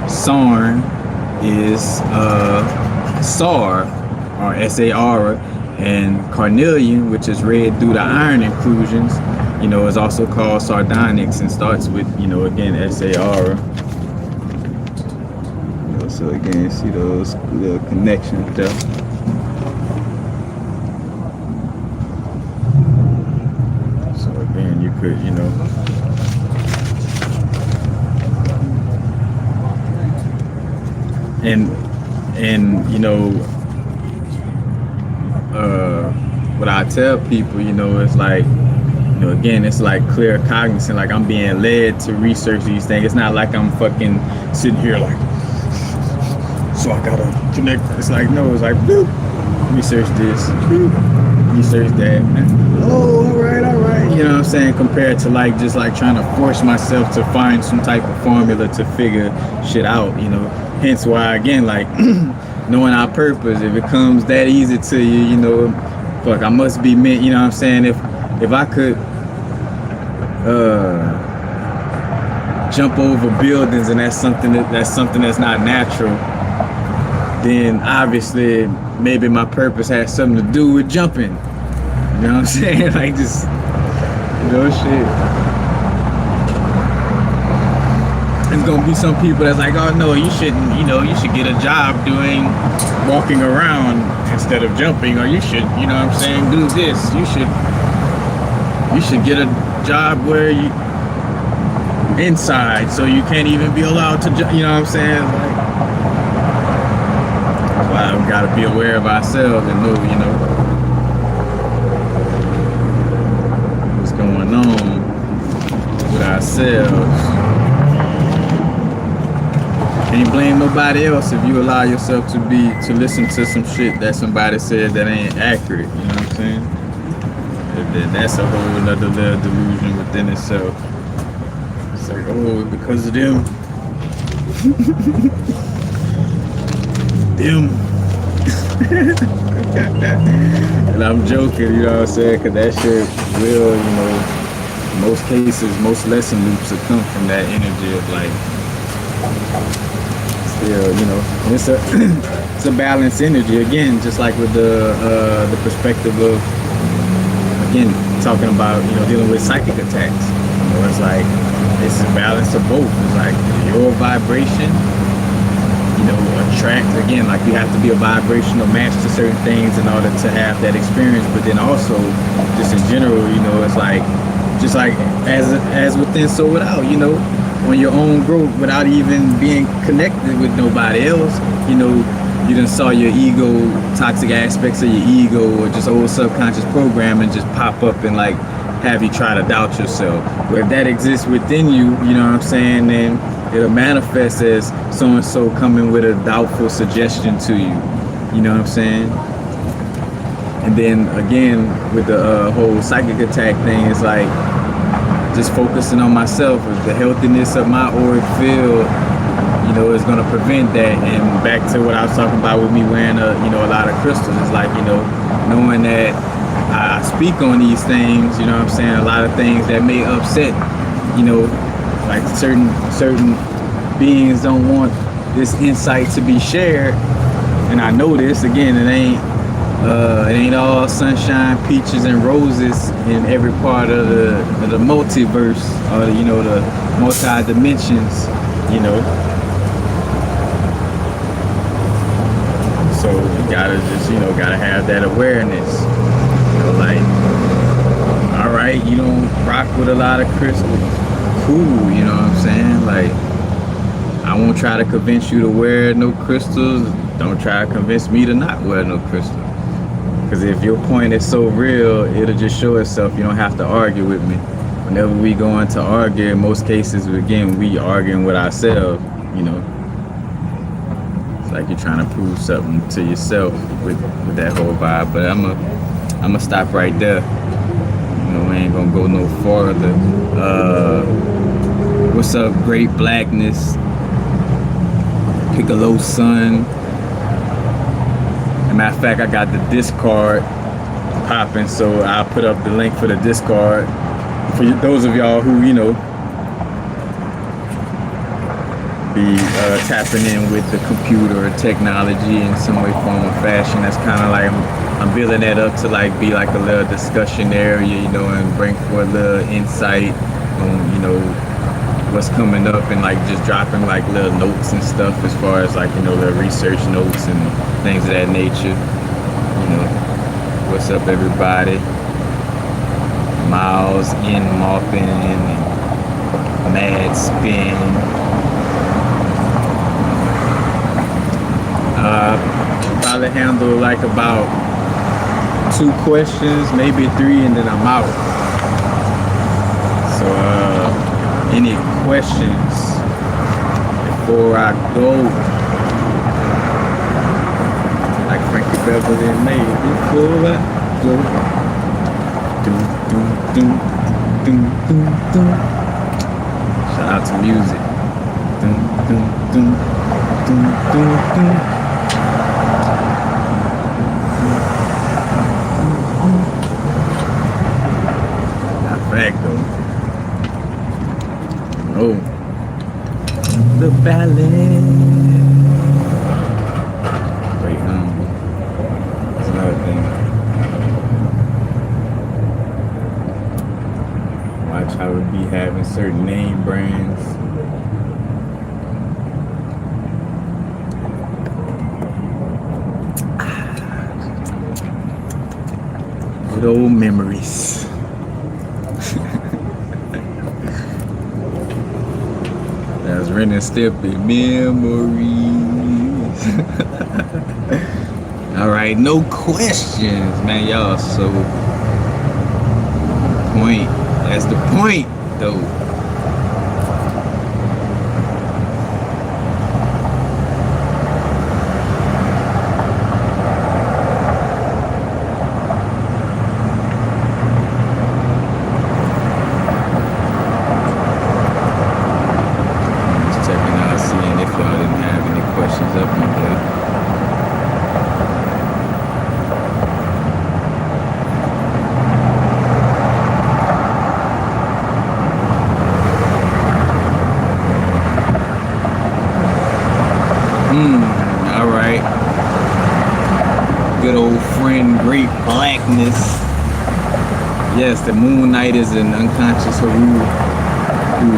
Sarn is Sar or S-A-R, and carnelian, which is read through the iron inclusions, is also called sardonyx and starts with, again, S-A-R. So again, see those little connections there. So again, you could, what I tell people, it's like, again, it's like clear cognizant, like I'm being led to research these things. It's not like I'm fucking sitting here like, so I gotta connect. It's like, no, it's like, boop, research this, boop, research that. Oh, all right. You know what I'm saying? Compared to like just like trying to force myself to find some type of formula to figure shit out, Hence why, again, like knowing our purpose, if it comes that easy to you, fuck, I must be meant, you know what I'm saying? If I could jump over buildings and that's something that's not natural, then obviously maybe my purpose has something to do with jumping. You know what I'm saying? Like just, shit. There's gonna be some people that's like, oh no, you shouldn't, you should get a job walking around instead of jumping, or you should, do this. You should get a job where you inside, so you can't even be allowed to jump. You know what I'm saying? Like, that's why we gotta be aware of ourselves and know, what's going on with ourselves. Can't blame nobody else if you allow yourself to listen to some shit that somebody said that ain't accurate. You know what I'm saying? Then that's a whole another little delusion within itself. It's like, oh, because of them. And I'm joking, you know what I'm saying? Because that shit will, in most cases, most lesson loops will come from that energy of like, it's a balanced energy. Again, just like with the perspective of, again, talking about, dealing with psychic attacks. It's like, it's a balance of both. It's like your vibration, attract, again, like you have to be a vibrational match to certain things in order to have that experience. But then also, just in general, it's like, just like as within, so without, on your own growth without even being connected with nobody else, you done saw your ego, toxic aspects of your ego or just old subconscious programming just pop up and like have you try to doubt yourself. But if that exists within you, you know what I'm saying, then it'll manifest as so-and-so coming with a doubtful suggestion to you. You know what I'm saying? And then again, with the whole psychic attack thing, it's like, just focusing on myself, the healthiness of my auric field, is going to prevent that. And back to what I was talking about with me wearing a lot of crystals, it's like, knowing that I speak on these things, you know what I'm saying, a lot of things that may upset, like certain beings don't want this insight to be shared. And I know this, again, it ain't all sunshine, peaches, and roses in every part of the multiverse, or the multi-dimensions, So gotta just, gotta have that awareness. Like, all right, you don't rock with a lot of crystals. Cool, you know what I'm saying? Like, I won't try to convince you to wear no crystals. Don't try to convince me to not wear no crystals. Because if your point is so real, it'll just show itself. You don't have to argue with me. Whenever we go into argue, in most cases, again, we arguing with ourselves, It's like you're trying to prove something to yourself with that whole vibe. But I'm gonna stop right there. We ain't gonna go no farther. What's up, Great Blackness? Piccolo Sun. As a matter of fact, I got the Discord popping, so I'll put up the link for the Discord for those of y'all who be tapping in with the computer or technology in some way, form, or fashion. That's kind of like I'm building that up to like be like a little discussion area, and bring forth a little insight on what's coming up, and like just dropping like little notes and stuff as far as like little research notes and things of that nature. What's up, everybody? Miles in Moppin and Mad Spin. Probably handle like about 2 questions, maybe 3, and then I'm out. So any questions before I go? Like Frankie Beverly made before I go. Doom, doom, doom, doom, doom, doom. Shout out to music. Doom, doom, doom, doom, doom, doom. Oh, the ballet. Wait, that's another thing. Watch how we be having certain name brands. Good old memories. That's Ren and Stimpy memories. All right, no questions, man. Y'all so point. That's the point, though. All right. Good old friend, Great Blackness. Yes, the Moon Knight is an unconscious Haru who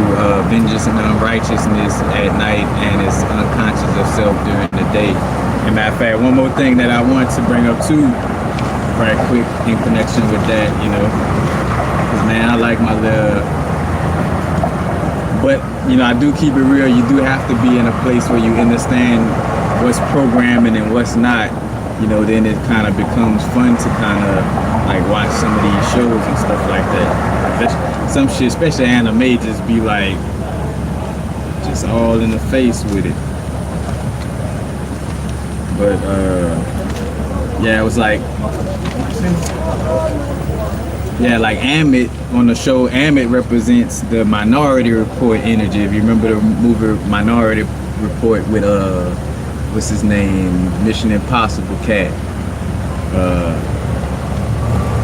vengeance and unrighteousness at night and is unconscious of self during the day. And matter of fact, one more thing that I want to bring up too, right quick in connection with that, because man, I like my little. But, I do keep it real. You do have to be in a place where you understand what's programming and what's not. Then it kind of becomes fun to kind of like watch some of these shows and stuff like that. Some shit, especially anime, just be like, just all in the face with it. But, yeah, it was like, yeah, like Amit on the show, Amit represents the Minority Report energy. If you remember the movie Minority Report with what's his name, Mission Impossible cat,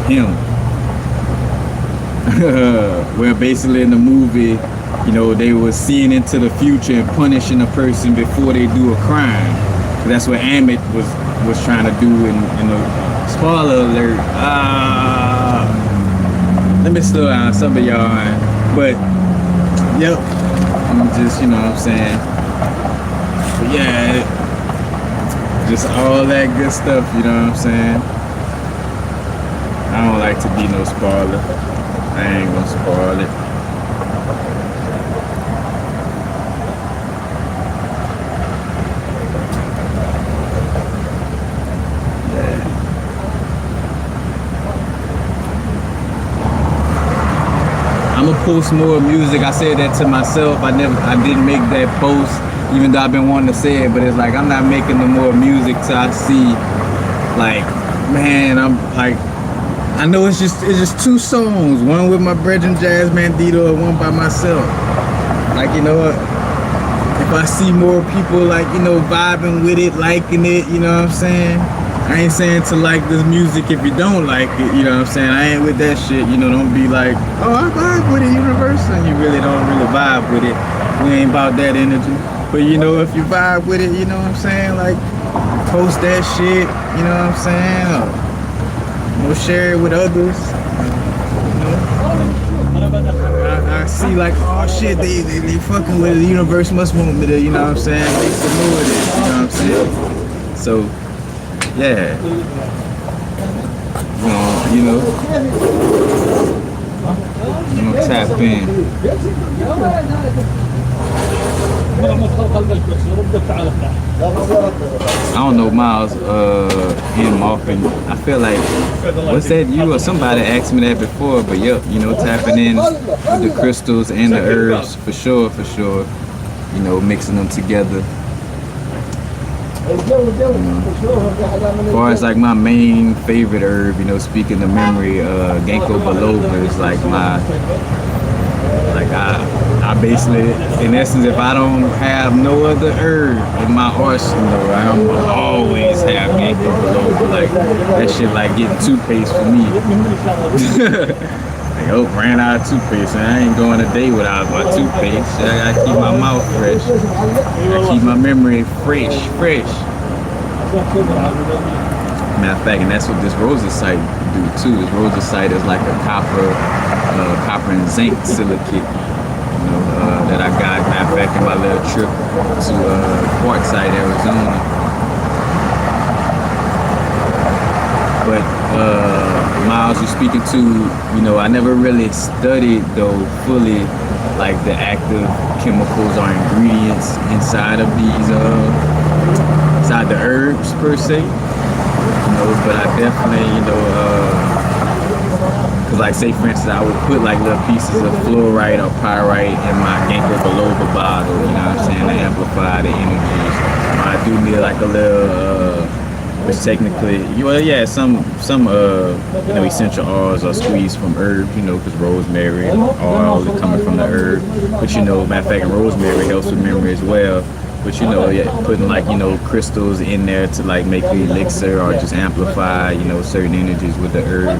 him. Where basically in the movie, they were seeing into the future and punishing a person before they do a crime. That's what Amit was trying to do in the spoiler alert. Let me slow down, some of y'all, but yep, I'm just, what I'm saying. But yeah, just all that good stuff, you know what I'm saying? I don't like to be no spoiler. I ain't gonna spoil it. I'm gonna post more music. I said that to myself. I didn't make that post, even though I've been wanting to say it. But it's like I'm not making no more music till I see, like, man, I'm like, I know it's just 2 songs. One with my brethren Jazz Bandito and one by myself. Like, you know what? If I see more people like, you know, vibing with it, liking it, you know what I'm saying? I ain't saying to like this music if you don't like it, you know what I'm saying? I ain't with that shit, you know, don't be like, oh, I vibe with it, Universal, and you really don't really vibe with it. We ain't about that energy. But you know, if you vibe with it, you know what I'm saying? Like, post that shit, you know what I'm saying? Or, you know, share it with others. You know? I see like, oh shit, they fucking with it. The universe must want me to, you know what I'm saying? Make some more of this, you know what I'm saying? So, yeah, you know, tap in. I don't know Miles him often. I feel like, what's that, you or somebody asked me that before, but yep, you know, tapping in with the crystals and the herbs for sure, you know, mixing them together. As far as like my main favorite herb, you know, speaking of memory, ginkgo biloba is like my, like I basically, in essence, if I don't have no other herb in my arsenal, I'm always have ginkgo biloba. Like that shit like getting toothpaste for me. Like, oh, ran out of toothpaste, and I ain't going a day without my toothpaste. I gotta keep my mouth fresh. I gotta keep my memory fresh. Matter of fact, and that's what this rosacite do too. This rosacite is like a copper and zinc silicate, you know, that I got. Matter of fact, in my little trip to Quartzsite, Arizona. But Miles, you're speaking to, you know, I never really studied though fully like the active chemicals or ingredients inside of these inside the herbs per se, you know, but I definitely, you know, cause like say for instance I would put like little pieces of fluorite or pyrite in my ginkgo biloba bottle, you know what I'm saying, to amplify the energies. I do need like a little which technically, well, yeah, some you know, essential oils are squeezed from herbs, you know, because rosemary oil is coming from the herb. But you know, matter of fact, rosemary helps with memory as well. But you know, yeah, putting like, you know, crystals in there to like make the elixir or just amplify, you know, certain energies with the herb.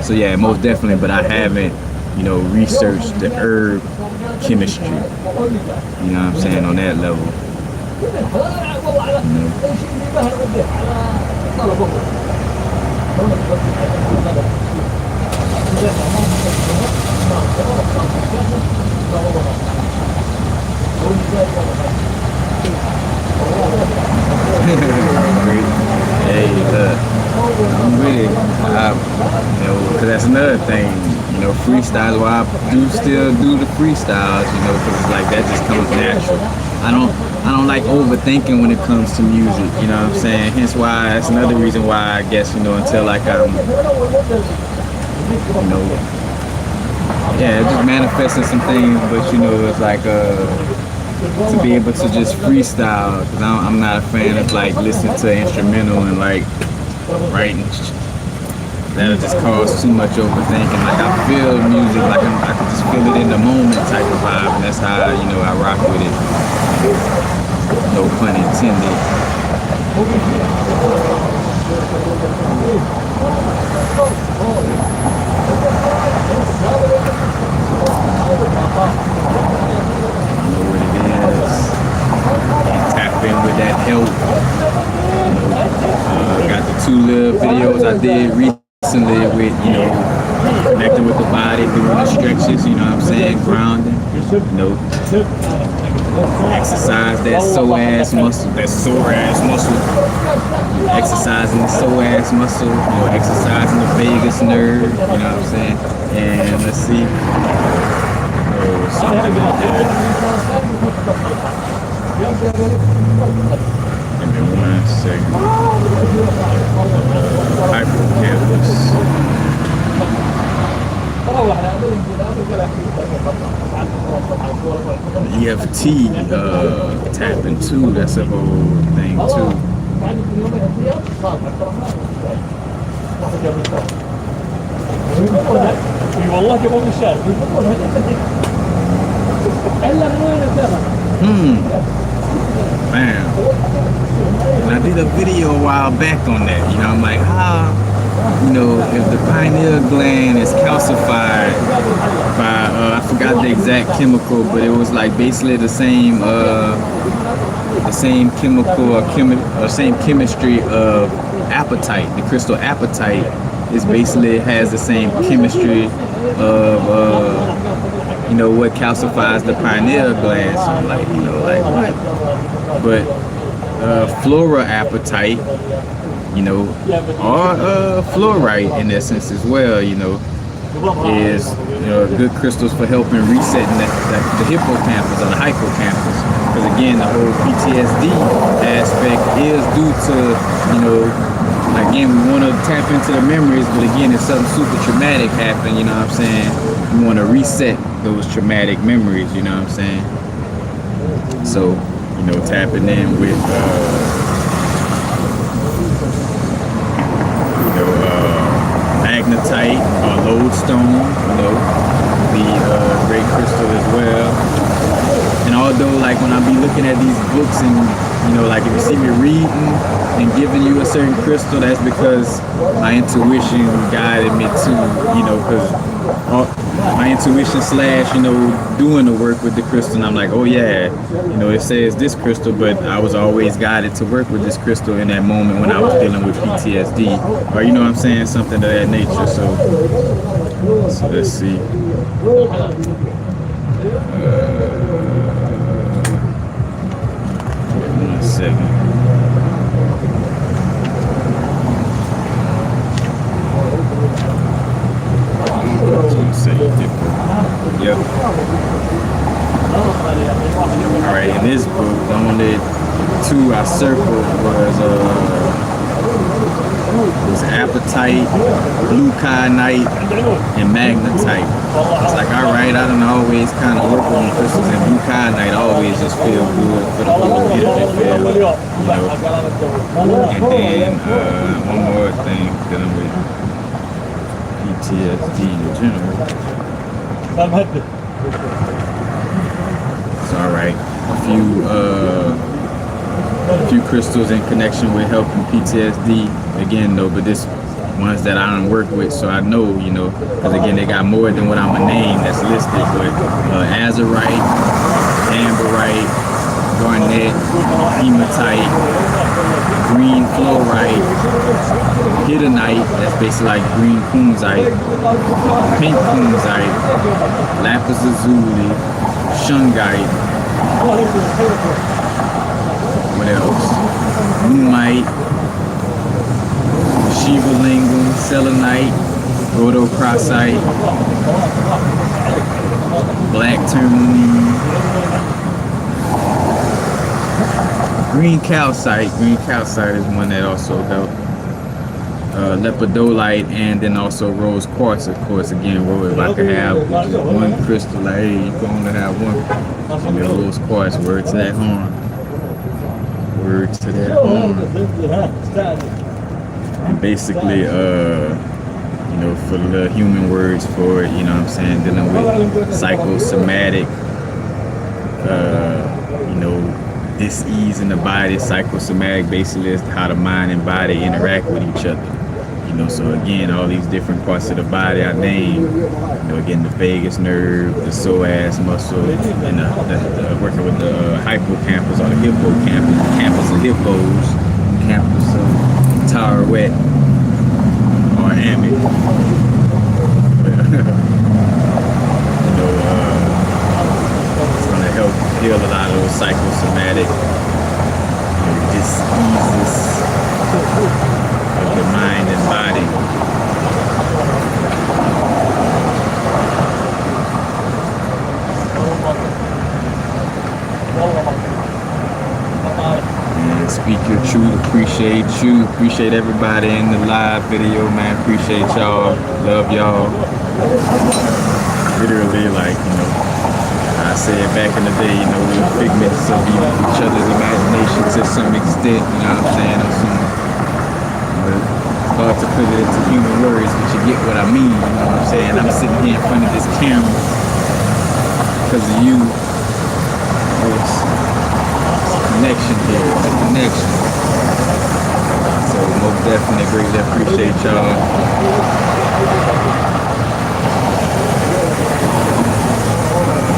So yeah, most definitely. But I haven't, you know, researched the herb chemistry. You know what I'm saying, on that level. You know. Hey, look, I'm with it. You know, cause that's another thing. You know, freestyles. Why I do still do the freestyles. You know, cause it's like that just comes natural. I don't like overthinking when it comes to music. You know what I'm saying? Hence why that's another reason why I guess, you know, until like I'm, you know, yeah, just manifesting some things. But you know, it's like to be able to just freestyle, because I'm not a fan of like listening to instrumental and like writing. That'll just cause too much overthinking. Like I feel music, like I can just feel it in the moment type of vibe, and that's how, you know, I rock with it. No pun intended. Tap in with that help. Got the 2 little videos I did recently with, you know, connecting with the body, doing the stretches, you know what I'm saying, grounding, you know. exercise that psoas muscle, that psoas muscle. Exercising the psoas muscle, exercising the vagus nerve, you know what I'm saying? And let's see. Oh, something in there. Give me 1 second. HippoCampus. EFT tapping too. That's a whole thing too. Man. And I did a video a while back on that. I'm like, if the pineal gland is calcified by I forgot the exact chemical, but it was like basically the same chemical or same chemistry of apatite. The crystal apatite is basically has the same chemistry of what calcifies the pineal gland. So I'm like, like what? But fluoroapatite, or fluorite in essence as well, is good crystals for helping resetting the hippocampus or the HippoCampus. Because again, the whole PTSD aspect is due to, again, we want to tap into the memories, but again, if something super traumatic happened, you know what I'm saying, we want to reset those traumatic memories, you know what I'm saying. So, tapping in with magnetite or lodestone, the great crystal as well. And although, like, when I be looking at these books and, like if you see me reading and giving you a certain crystal, that's because my intuition guided me to, because my intuition / doing the work with the crystal, and I'm like, oh yeah, it says this crystal, but I was always guided to work with this crystal in that moment when I was dealing with PTSD, or what I'm saying, something of that nature. So let's see. 1 second. Yep. Alright, in this book, the only 2 I circled was apatite, gluconite, and magnetite. It's like, alright, I don't always kind of work with crystals, and gluconite always just feel good for the whole energy field, And then one more thing dealing with PTSD in general. It's alright. A few crystals in connection with helping PTSD again though, but this ones that I don't work with, so I know, because again they got more than what I'm gonna name that's listed, but azurite, amberite, garnet, hematite, green fluorite, hiddenite, that's basically like green kunzite, pink kunzite, lapis lazuli, shungite, what else? Moonlight, Shiva lingam, selenite, rhodochrosite, black tourmaline, green calcite. Green calcite is one that also helped. Lepidolite, and then also rose quartz, of course. Again, if I could have one crystal, like, hey, you're going to have one. And the rose quartz, word to that horn. Word to that horn. And basically, for the human words for it, dealing with psychosomatic, dis-ease in the body. Psychosomatic basically is how the mind and body interact with each other. So again, all these different parts of the body I named, again, the vagus nerve, the psoas muscle, and working with the HippoCampus or the HippoCampus, the campus of hippos, campus of Tarawet or Amit. It's going to help heal a lot of those psychosomatic diseases of the mind and body. And speak your truth. Appreciate you. Appreciate everybody in the live video, man. Appreciate y'all. Love y'all. Literally, like, you know, I said back in the day, you know, we were figments of each other's imagination to some extent, you know what I'm saying? Or some, but it's hard to put it into human words, but you get what I mean, you know what I'm saying? I'm sitting here in front of this camera because of you. It's a connection here, it's a connection. So most definitely greatly appreciate y'all.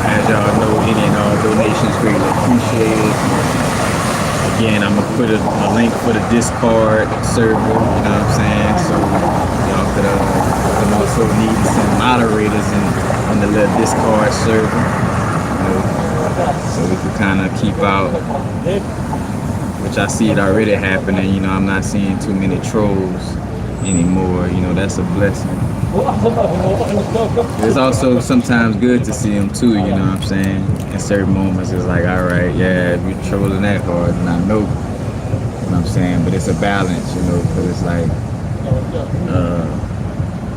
As y'all know, any and all donations greatly appreciated. Again, I'm gonna put a link for the Discord server, you know what I'm saying? So y'all could I'm also need some moderators in the little Discord server, you know, so we could kind of keep out, which I see it already happening. You know, I'm not seeing too many trolls anymore. You know, that's a blessing. It's also sometimes good to see them too, you know what I'm saying? In certain moments, it's like, all right, yeah, if you're trolling that hard, then I know, you know what I'm saying? But it's a balance, you know, because it's like,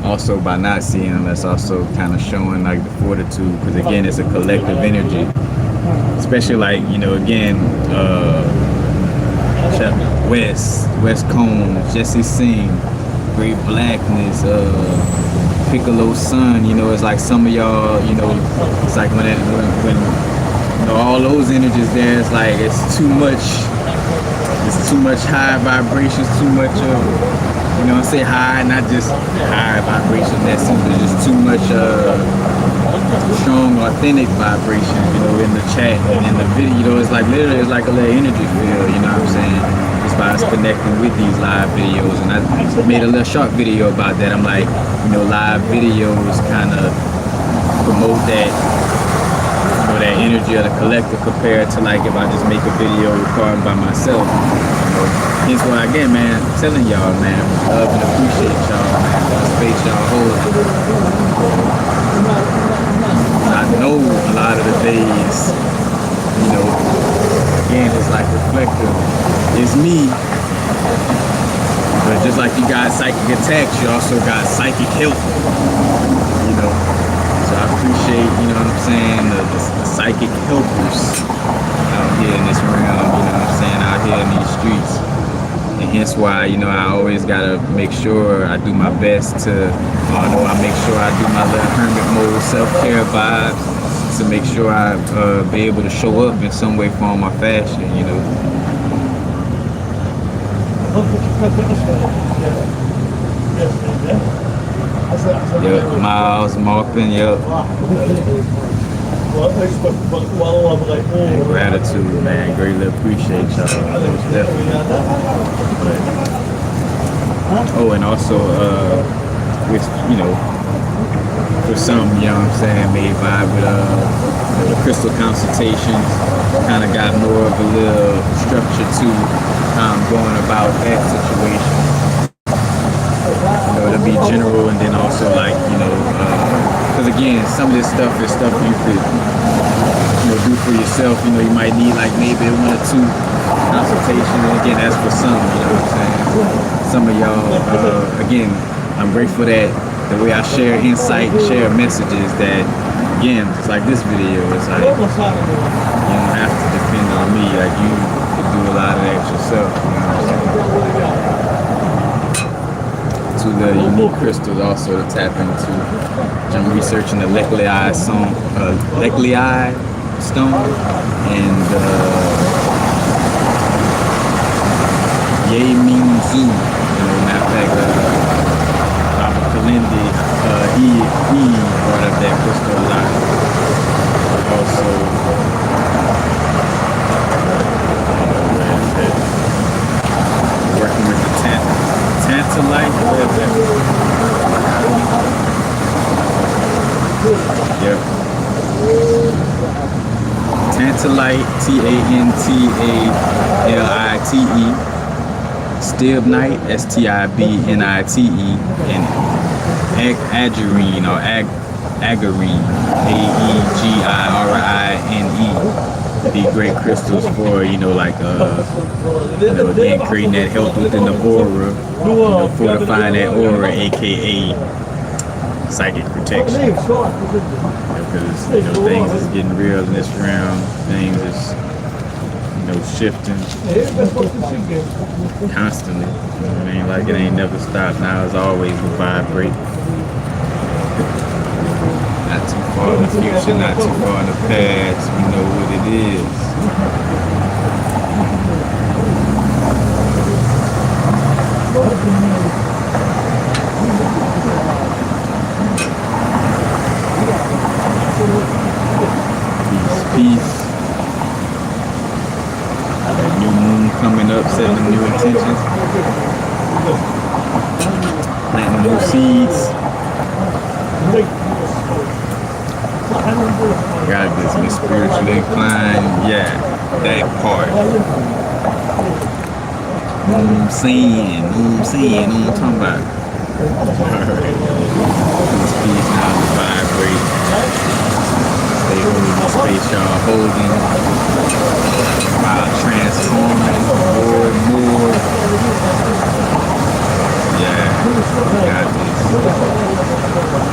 also by not seeing them, that's also kind of showing like the fortitude, because again, it's a collective energy. Especially like, you know, again, West Combs, Jesse Singh, Great Blackness, Piccolo's son, you know, it's like some of y'all, you know, it's like when you know, all those energies there, it's like it's too much high vibrations, too much of, you know, I say high, not just high vibration, that's just too much strong, authentic vibration, you know, in the chat and in the video, you know, it's like literally, it's like a little energy field, you know what I'm saying? Just by us connecting with these live videos. And I made a little short video about that. I'm like, you know, live videos kind of promote that, you know, that energy of the collective compared to like if I just make a video recording by myself. You know, hence why again, man, I'm telling y'all, man, love and appreciate y'all, man, for the space y'all hold. I know a lot of the days, you know, again, it's like reflective. It's me, but just like you got psychic attacks, you also got psychic help, you know. So I appreciate, you know what I'm saying, the psychic helpers out here in this realm, you know what I'm saying, out here in these streets. And hence why, you know, I always gotta make sure I do my best to, I make sure I do my little hermit mode self-care vibes to make sure I be able to show up in some way, form, or fashion, you know. Yep, Miles, Marpin, yep. And gratitude, man. Greatly appreciate y'all. Most definitely. Oh, and also, with, you know, for some, you know what I'm saying, made by with the crystal consultations, kind of got more of a little structure to how I'm going about that situation. You know, it'll be general, and then also like, you know, because again, some of this stuff is stuff you could, you know, do for yourself. You know, you might need like maybe 1 or 2 consultations, and again, that's for some, you know what I'm saying. Some of y'all, again, I'm grateful that the way I share insight and share messages that, again, it's like this video, it's like, you don't have to depend on me, like you can do a lot of that yourself, you know what I'm saying. 2 little unique crystals also to tap into. I'm researching the Lekli stone and Ye Ming Zhu, you know, matter of fact, Kalindi, he brought up that crystal a lot. Also, working with the tantalite, Yep. Tantalite Tantalite, Stibnite, Stibnite, and Agarine or Agarine, Aegirine. Be great crystals for, like, again, creating that health within the aura, fortifying that aura, aka psychic protection. Because things is getting real in this realm. Things is shifting constantly. It ain't like it ain't never stopped. Now it's always will vibrate. Not too far in the future, not too far in the past. We know what it is. Peace. New moon coming up, setting new intentions. Planting new seeds. God gets me spiritually inclined. Yeah, that part. Saying, know what I'm talking about. Alright. This piece now to vibrate. Stay holding the space y'all holding. While transforming more and more. Yeah, got this.